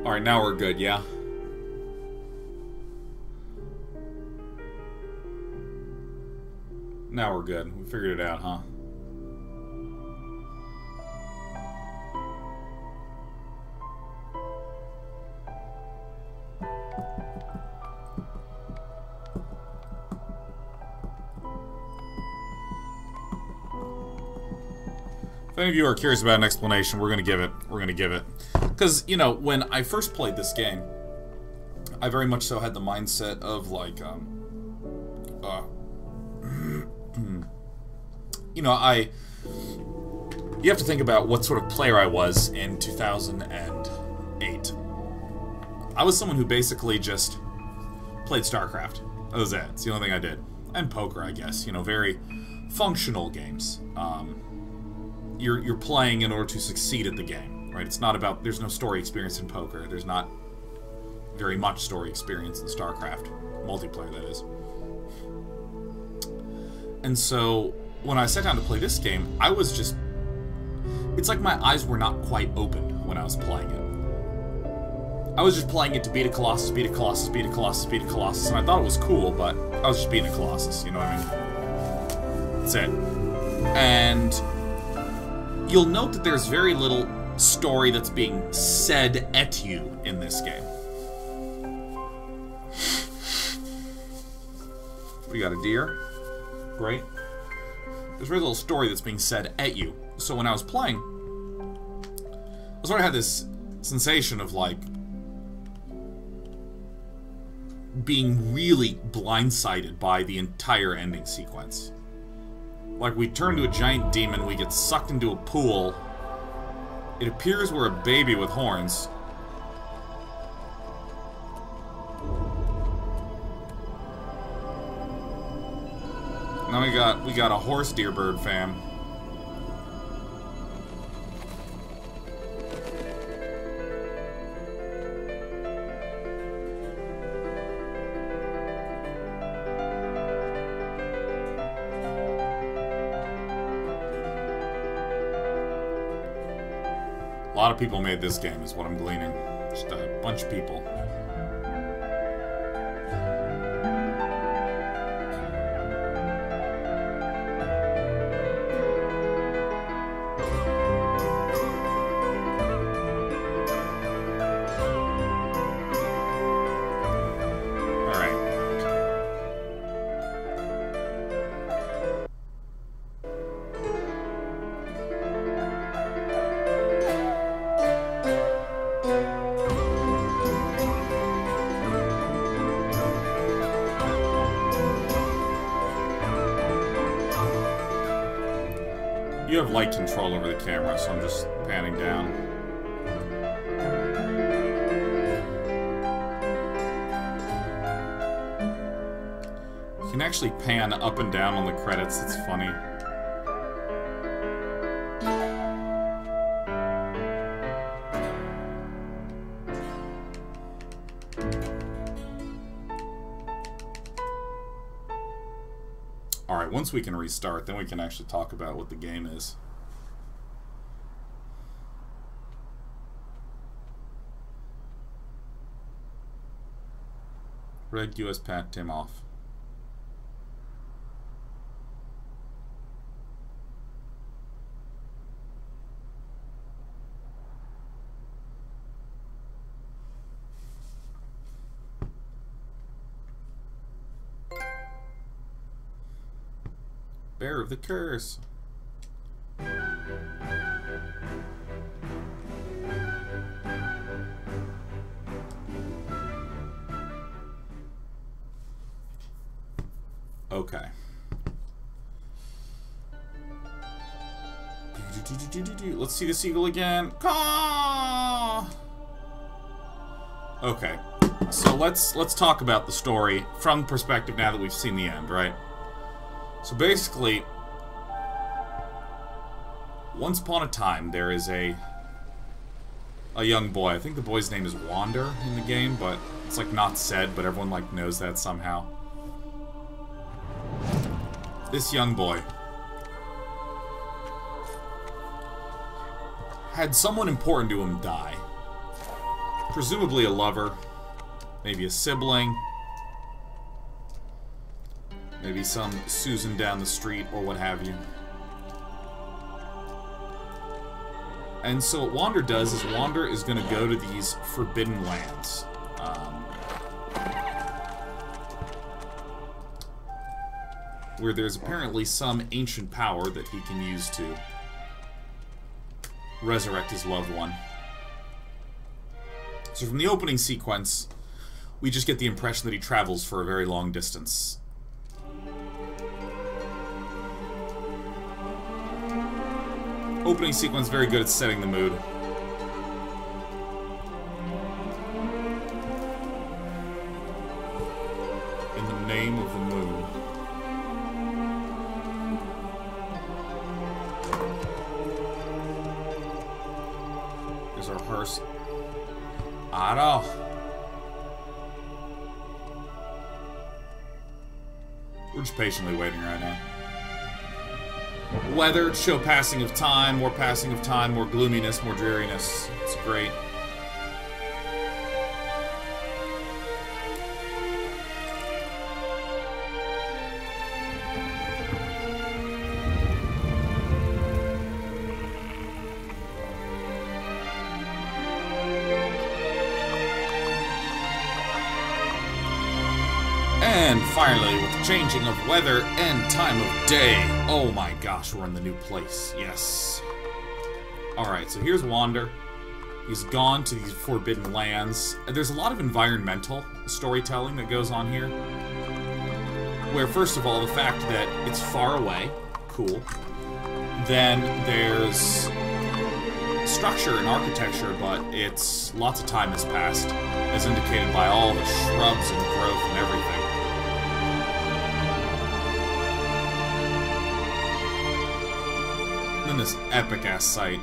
Alright, now we're good, yeah? Now we're good. We figured it out, huh? If any of you are curious about an explanation, we're gonna give it. We're gonna give it. Because, you know, when I first played this game, I very much so had the mindset of, like, you know, you have to think about what sort of player I was in 2008. I was someone who basically just played StarCraft. That was it. It's the only thing I did. And poker, I guess. You know, very functional games. You're playing in order to succeed at the game, right? It's not about... There's no story experience in poker. There's not very much story experience in StarCraft. Multiplayer, that is. And so, when I sat down to play this game, I was just... It's like my eyes were not quite open when I was playing it. I was just playing it to beat a Colossus, beat a Colossus, beat a Colossus, beat a Colossus, and I thought it was cool, but I was just beating a Colossus, you know what I mean? That's it. And... You'll note that there's very little story that's being said at you in this game. We got a deer. Great. There's very little story that's being said at you. So when I was playing, I sort of had this sensation of, like, being really blindsided by the entire ending sequence. Like, we turn to a giant demon, we get sucked into a pool. It appears we're a baby with horns. Now we got a horse deer bird fam. A lot of people made this game, is what I'm gleaning. Just a bunch of people. You have light control over the camera, so I'm just panning down. You can actually pan up and down on the credits, it's funny. Alright, once we can restart, then we can actually talk about what the game is. Red US Pat Tim off. Bearer of the curse. Okay. Let's see the seagull again. Caw! Okay. So let's talk about the story from the perspective now that we've seen the end, right? So basically, once upon a time, there is a young boy. I think the boy's name is Wander in the game, but it's like not said, but everyone like knows that somehow. This young boy had someone important to him die. Presumably a lover, maybe a sibling, maybe some Susan down the street, or what have you. And so what Wander does is Wander is going to go to these forbidden lands. Where there's apparently some ancient power that he can use to resurrect his loved one. So from the opening sequence, we just get the impression that he travels for a very long distance. Opening sequence, very good at setting the mood. In the name of the moon. Here's our hearse. Otto! We're just patiently waiting right now. Weather, show passing of time, more gloominess, more dreariness. It's great. And finally, with the changing of weather and time of day. Oh my gosh, we're in the new place. Yes. Alright, so here's Wander. He's gone to these forbidden lands. There's a lot of environmental storytelling that goes on here. Where, first of all, the fact that it's far away. Cool. Then there's structure and architecture, but it's lots of time has passed, as indicated by all the shrubs and growth and everything. And then this epic-ass sight.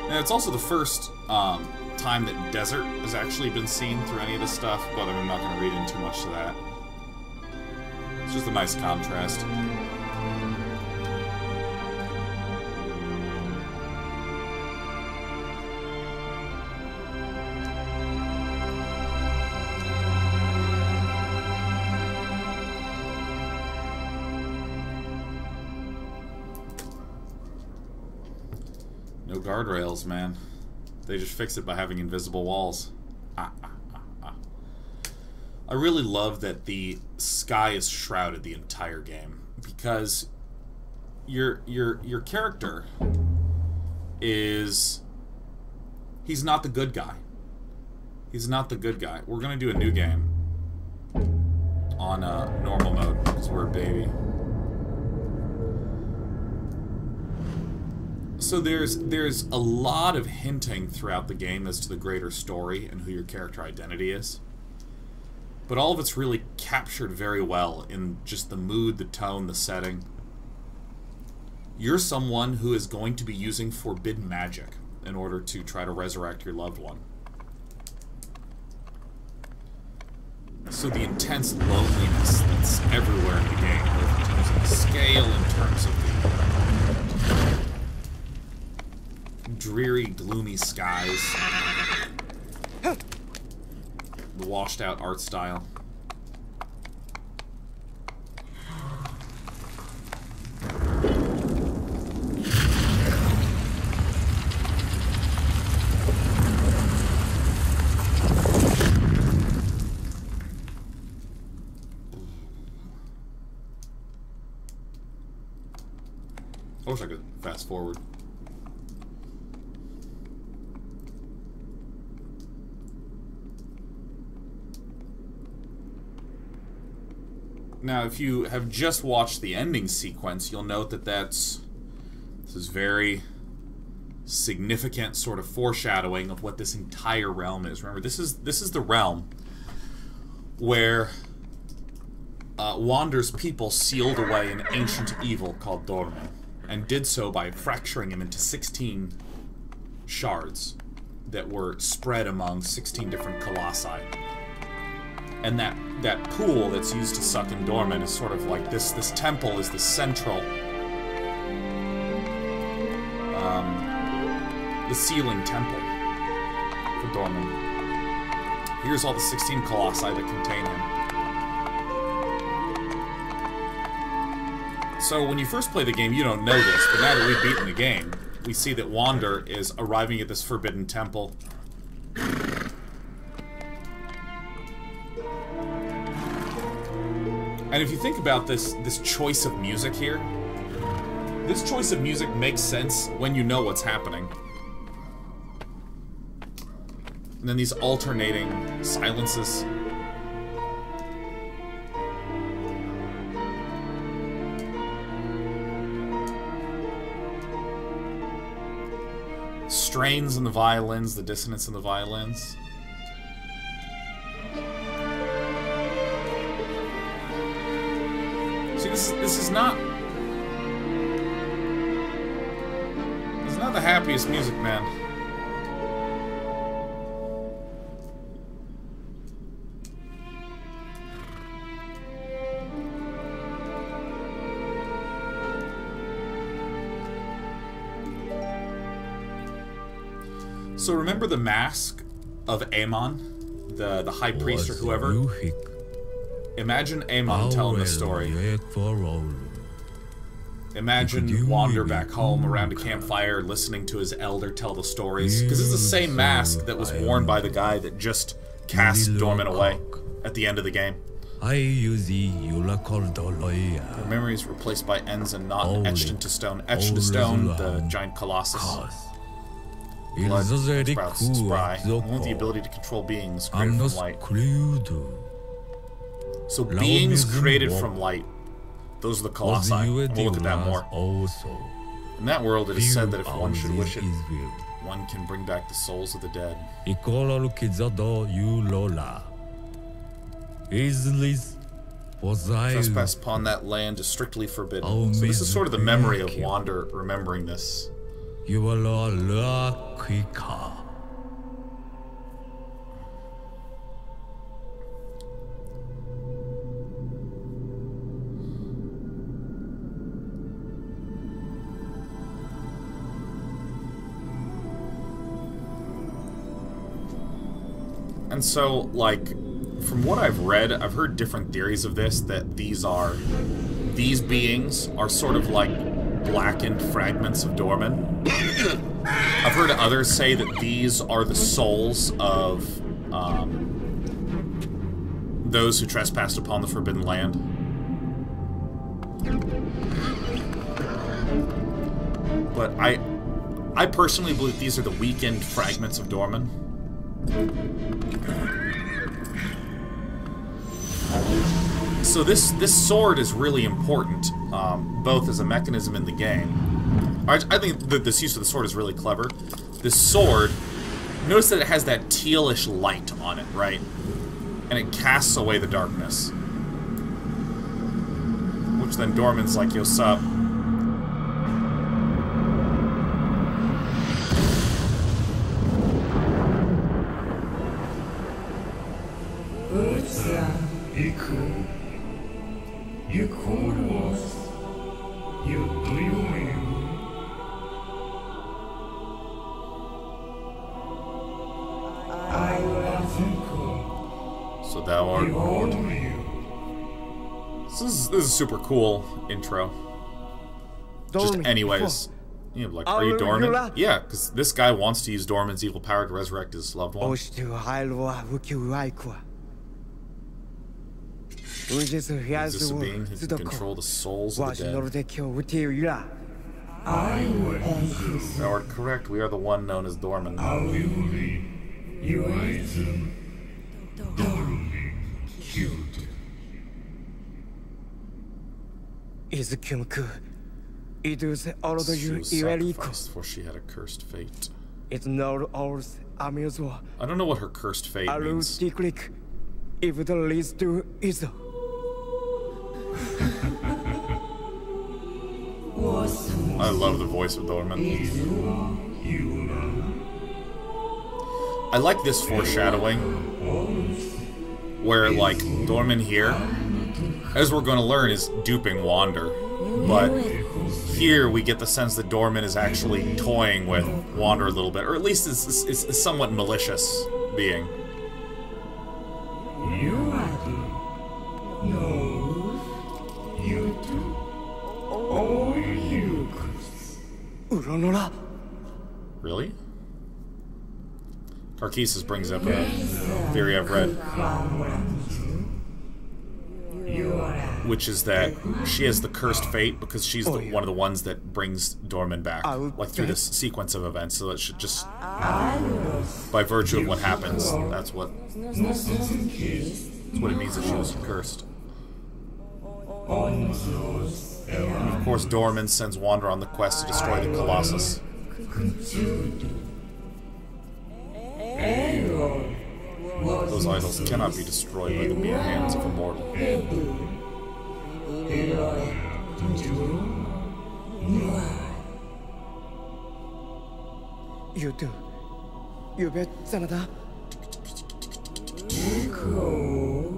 And it's also the first time that desert has actually been seen through any of this stuff, but I'm not going to read into too much to that. It's just a nice contrast. No guardrails, man. They just fix it by having invisible walls. I really love that the sky is shrouded the entire game, because your character is... he's not the good guy. He's not the good guy. We're gonna do a new game on normal mode, because word, baby. So there's a lot of hinting throughout the game as to the greater story and who your character identity is. But all of it's really captured very well in just the mood, the tone, the setting. You're someone who is going to be using forbidden magic in order to try to resurrect your loved one. So the intense loneliness that's everywhere in the game, both in terms of the scale, in terms of the dreary, gloomy skies, the washed-out art style. I wish I could fast forward. Now, if you have just watched the ending sequence, you'll note that this is very significant sort of foreshadowing of what this entire realm is. Remember, this is the realm where Wander's people sealed away an ancient evil called Dorme, and did so by fracturing him into 16 shards that were spread among 16 different colossi. And that pool that's used to suck in Dorman is sort of like this temple is the central the sealing temple for Dorman. Here's all the 16 colossi that contain him. So when you first play the game, you don't know this, but now that we've beaten the game, we see that Wander is arriving at this forbidden temple. And if you think about this choice of music here, this choice of music makes sense when you know what's happening. And then these alternating silences. Strains in the violins, the dissonance in the violins. See, this is not the happiest music, man. So remember the mask of Amon, the high priest or whoever? Imagine Amon telling the story. Imagine Wander back home around a campfire listening to his elder tell the stories. Because it's the same mask that was worn by the guy that just cast Dorman away at the end of the game. The memories replaced by ends and not etched into stone. Etched into stone, the giant Colossus. Blood sprouts spry. Only the ability to control beings created from light. So beings created from light. Those are the Colossi. We'll look at that more. In that world, it is said that if one should wish it, one can bring back the souls of the dead. Trespass upon that land is strictly forbidden. So this is sort of the memory of Wander remembering this. And so, like, from what I've read, I've heard different theories of this, that these beings are sort of like blackened fragments of Dorman. I've heard others say that these are the souls of those who trespassed upon the Forbidden Land. But I personally believe these are the weakened fragments of Dorman. So this sword is really important, both as a mechanism in the game. I think that this use of the sword is really clever. This sword, notice that it has that tealish light on it, right? And it casts away the darkness. Which then Dorman's like, yo, sup? You call us. You do you mean? I will think. So thou art Lord. This is a super cool intro. Just anyways. Yeah, like, are you Dorman? Yeah, because this guy wants to use Dorman's evil power to resurrect his loved one. Is this a being who can control the souls of the dead? Thou art correct, we are the one known as Dorman. She was sacrificed, for she had a cursed fate. I don't know what her cursed fate means. I love the voice of Dorman. I like this foreshadowing, where, like, Dorman here, as we're going to learn, is duping Wander. But here we get the sense that Dorman is actually toying with Wander a little bit, or at least is a somewhat malicious being. Really? Carcassus brings up a theory I've read, which is that she has the cursed fate because she's one of the ones that brings Dorman back, like through this sequence of events. So it should just, by virtue of what happens, that's what it means that she was cursed. And of course, Dorman sends Wander on the quest to destroy the Colossus. Those idols cannot be destroyed by the mere hands of a mortal.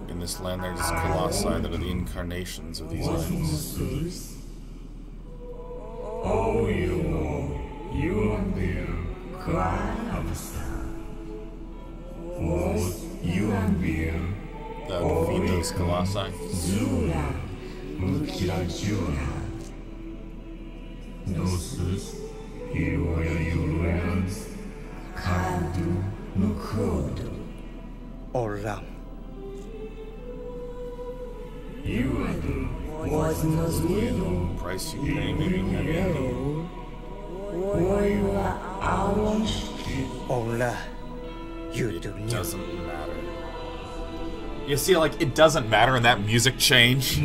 In this land there is Colossi that are the incarnations of these idols. Oh, you are there, you are there. Thou defeat those Colossi. Price you pay may be heavy. It doesn't matter. You see, like, it doesn't matter in that music change.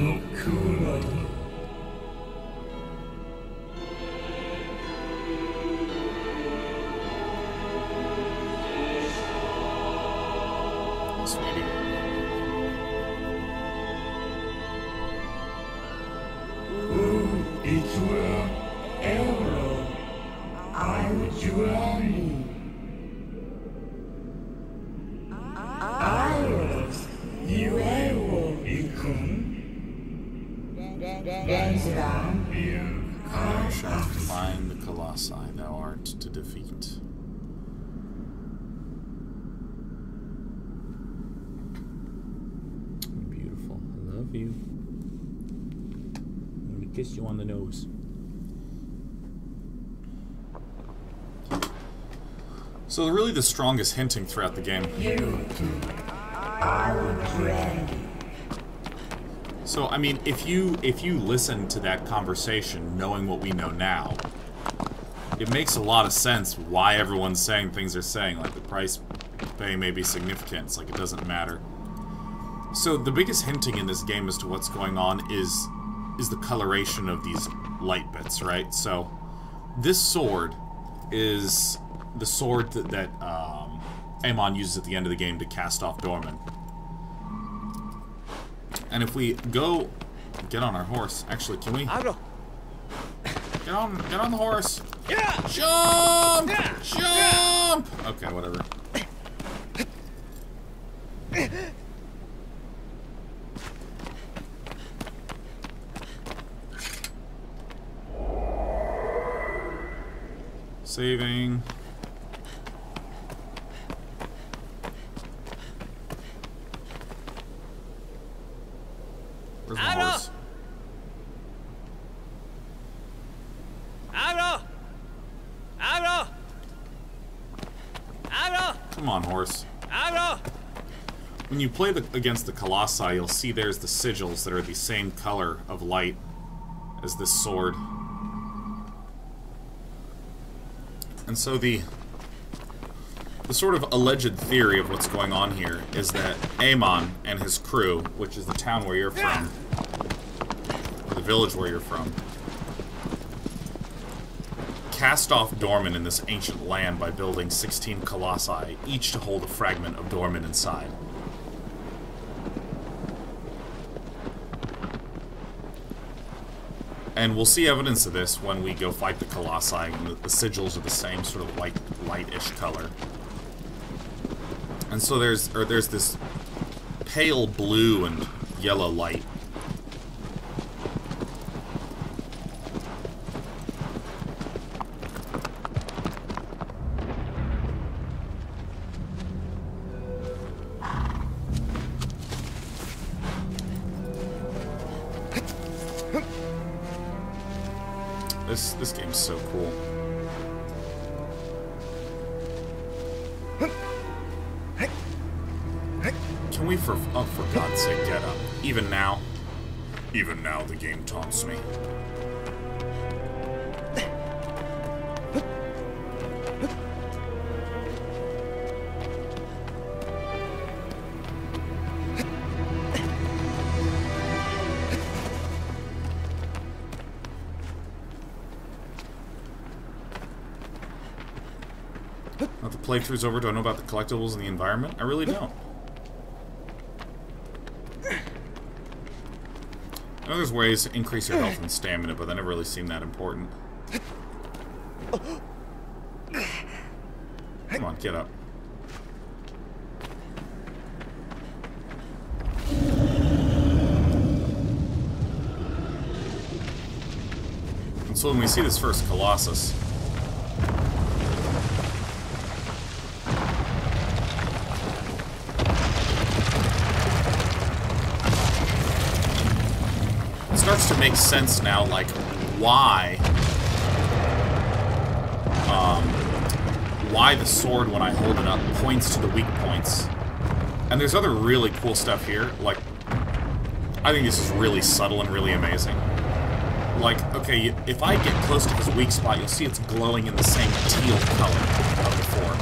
Sweetie. Thou shalt find the Colossi thou art to defeat. Beautiful. I love you. Let me kiss you on the nose. So really the strongest hinting throughout the game. So I mean, if you listen to that conversation, knowing what we know now, it makes a lot of sense why everyone's saying things they're saying. Like the price pay may be significant. It's like it doesn't matter. So the biggest hinting in this game as to what's going on is the coloration of these light bits, right? So this sword is the sword that Amon uses at the end of the game to cast off Dorman. And if we go get on our horse, actually, can we get on the horse? Yeah. Jump! Yeah. Jump! Okay, whatever. Saving. Where's my horse? Come on, horse. When you play against the Colossi, you'll see there's the sigils that are the same color of light as this sword. And so the sort of alleged theory of what's going on here is that Amon and his crew, which is the town where you're from, or the village where you're from, cast off Dorman in this ancient land by building 16 colossi, each to hold a fragment of Dorman inside. And we'll see evidence of this when we go fight the Colossi, and the sigils are the same sort of light-ish color. And so there's this pale blue and yellow light. This game's so cool. Can we, for God's sake, get up? Even now? Even now the game taunts me. Now the playthrough's over, do I know about the collectibles and the environment? I really don't. I know there's ways to increase your health and stamina, but that never really seemed that important. Come on, get up. And so when we see this first Colossus, starts to make sense now, like, why the sword, when I hold it up, points to the weak points. And there's other really cool stuff here, like, I think this is really subtle and really amazing. Like, okay, if I get close to his weak spot, you'll see it's glowing in the same teal color of before.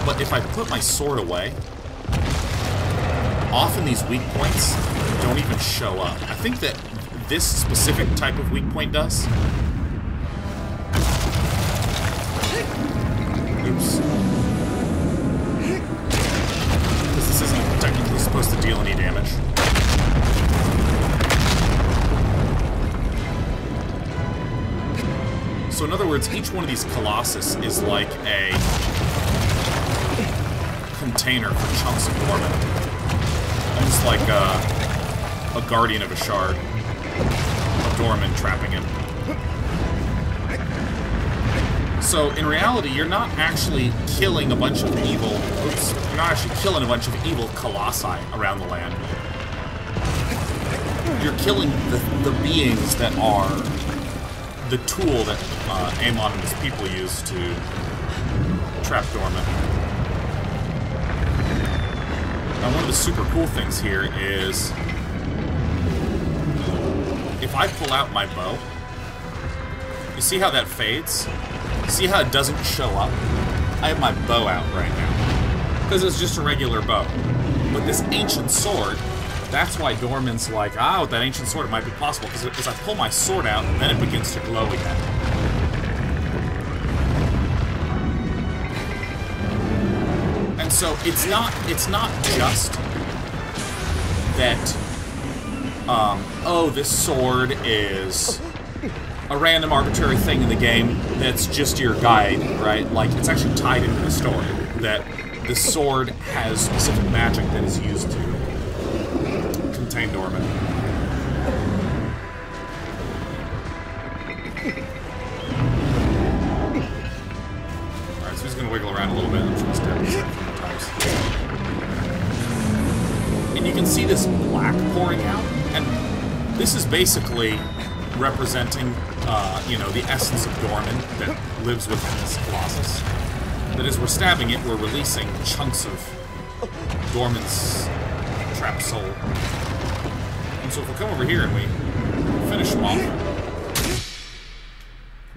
But if I put my sword away, often these weak points don't even show up. I think that this specific type of weak point does. Oops. Because this isn't technically supposed to deal any damage. So in other words, each one of these Colossus is like a container for chunks of Dorman. Almost like a guardian of a shard. A Dorman trapping him. So, in reality, you're not actually killing a bunch of evil... Oops. You're not actually killing a bunch of evil Colossi around the land. You're killing the beings that are the tool that Amon and his people use to trap Dorman. Now, one of the super cool things here is, if I pull out my bow, you see how that fades? See how it doesn't show up? I have my bow out right now. Because it's just a regular bow. But this ancient sword, that's why Dorman's like, ah, with that ancient sword it might be possible. Because as I pull my sword out, then it begins to glow again. And so it's not just that, oh, this sword is a random arbitrary thing in the game that's just your guide, right? Like, it's actually tied into the story, that the sword has specific magic that is used to contain Dorman. Alright, so he's gonna wiggle around a little bit. I'm just gonna stab this a few times. And you can see this black pouring out, and this is basically representing, you know, the essence of Dorman that lives within this Colossus. That as we're stabbing it, we're releasing chunks of Dorman's trapped soul. And so if we come over here and we finish him off,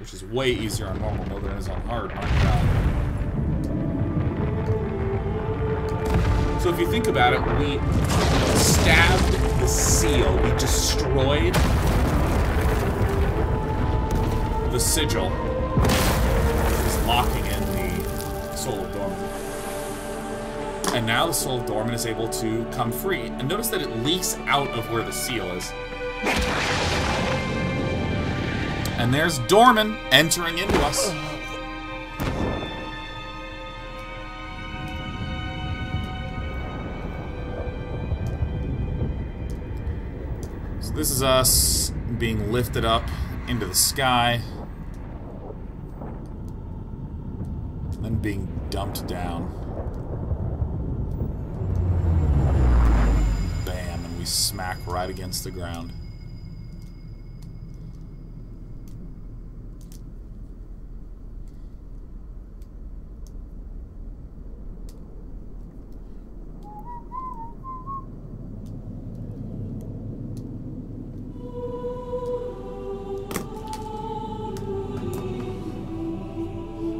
which is way easier on normal mode than it is on hard, my God. So if you think about it, we stabbed the seal, we destroyed the sigil is locking in the soul of Dorman. And now the soul of Dorman is able to come free. And notice that it leaks out of where the seal is. And there's Dorman entering into us. So this is us being lifted up into the sky. Then being dumped down. Bam, and we smack right against the ground.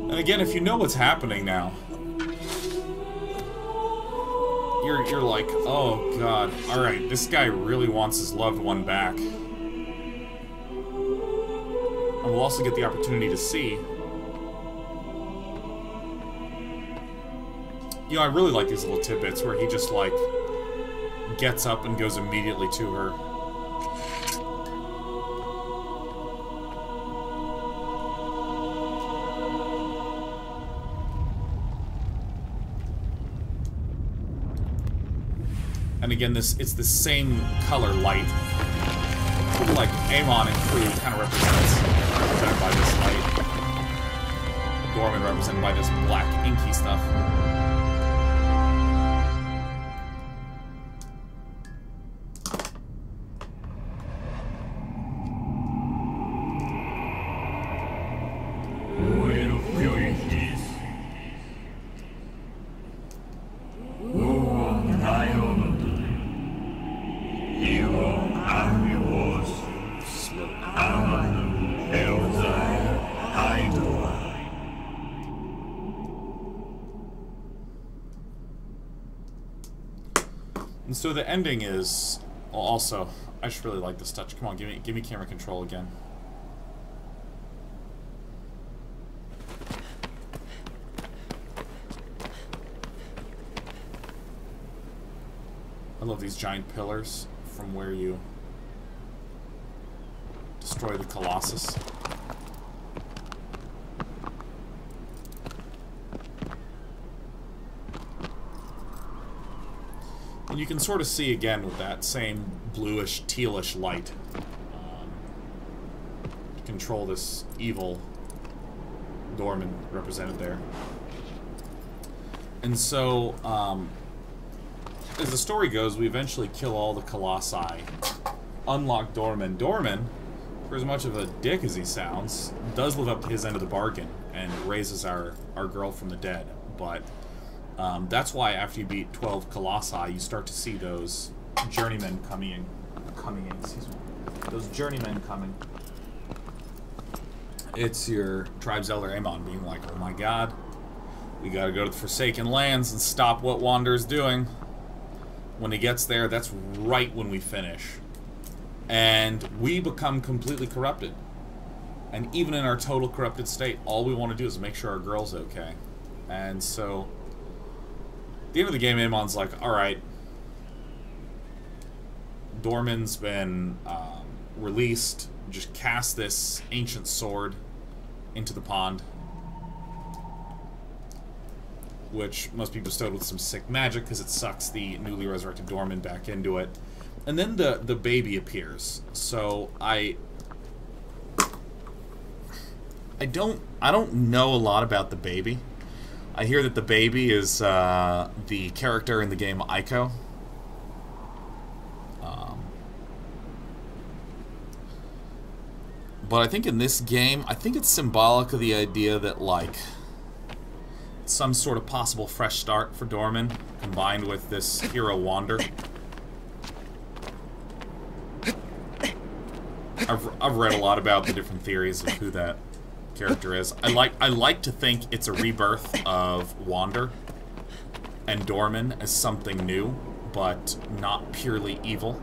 And again, if you know what's happening now, you're like, oh god, alright, this guy really wants his loved one back. And we'll also get the opportunity to see. You know, I really like these little tidbits where he just, like, gets up and goes immediately to her. And again, it's the same color light. Like Amon and crew kind of represented by this light. Dorman represented by this black inky stuff. And so the ending is also, I just really like this touch. Come on, give me camera control again. I love these giant pillars from where you destroy the Colossus. And you can sort of see again with that same bluish, tealish light to control this evil Dorman represented there. And so, as the story goes, we eventually kill all the Colossi, unlock Dorman. Dorman, for as much of a dick as he sounds, does live up to his end of the bargain and raises our girl from the dead. But that's why after you beat 12 Colossi, you start to see those journeymen coming in, excuse me. Those journeymen coming. It's your tribe's elder Amon being like, oh my god, We gotta go to the Forsaken Lands and stop what Wander's doing. When he gets there, that's right when we finish. And we become completely corrupted. And even in our total corrupted state, all we want to do is make sure our girl's okay. And so, at the end of the game, Amon's like, alright, Dorman's been released. Just cast this ancient sword into the pond, which must be bestowed with some sick magic because it sucks the newly resurrected Dorman back into it. And then the baby appears. So I don't know a lot about the baby. I hear that the baby is the character in the game Ico. But I think in this game, I think it's symbolic of the idea that, like, some sort of possible fresh start for Dorman, combined with this hero Wander. I've read a lot about the different theories of who that character is. I like to think it's a rebirth of Wander and Dorman as something new, but not purely evil.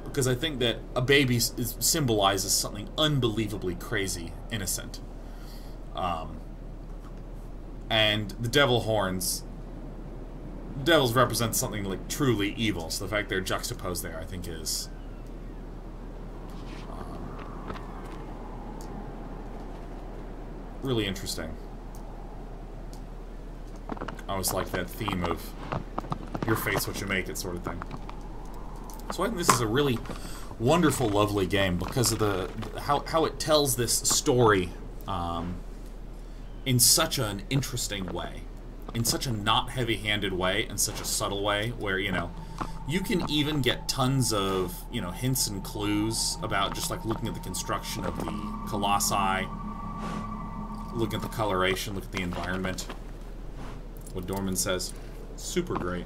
Because I think that a baby symbolizes something unbelievably crazy innocent. And the devil horns, devils represent something like truly evil, so the fact they're juxtaposed there, I think, is really interesting. I always like that theme of your fate's what you make it sort of thing. So I think this is a really wonderful, lovely game because of the how it tells this story in such an interesting way, in such a not heavy-handed way, in such a subtle way, where, you know, you can even get tons of, you know, hints and clues about just like looking at the construction of the Colossi, looking at the coloration, look at the environment. What Dorman says, super great.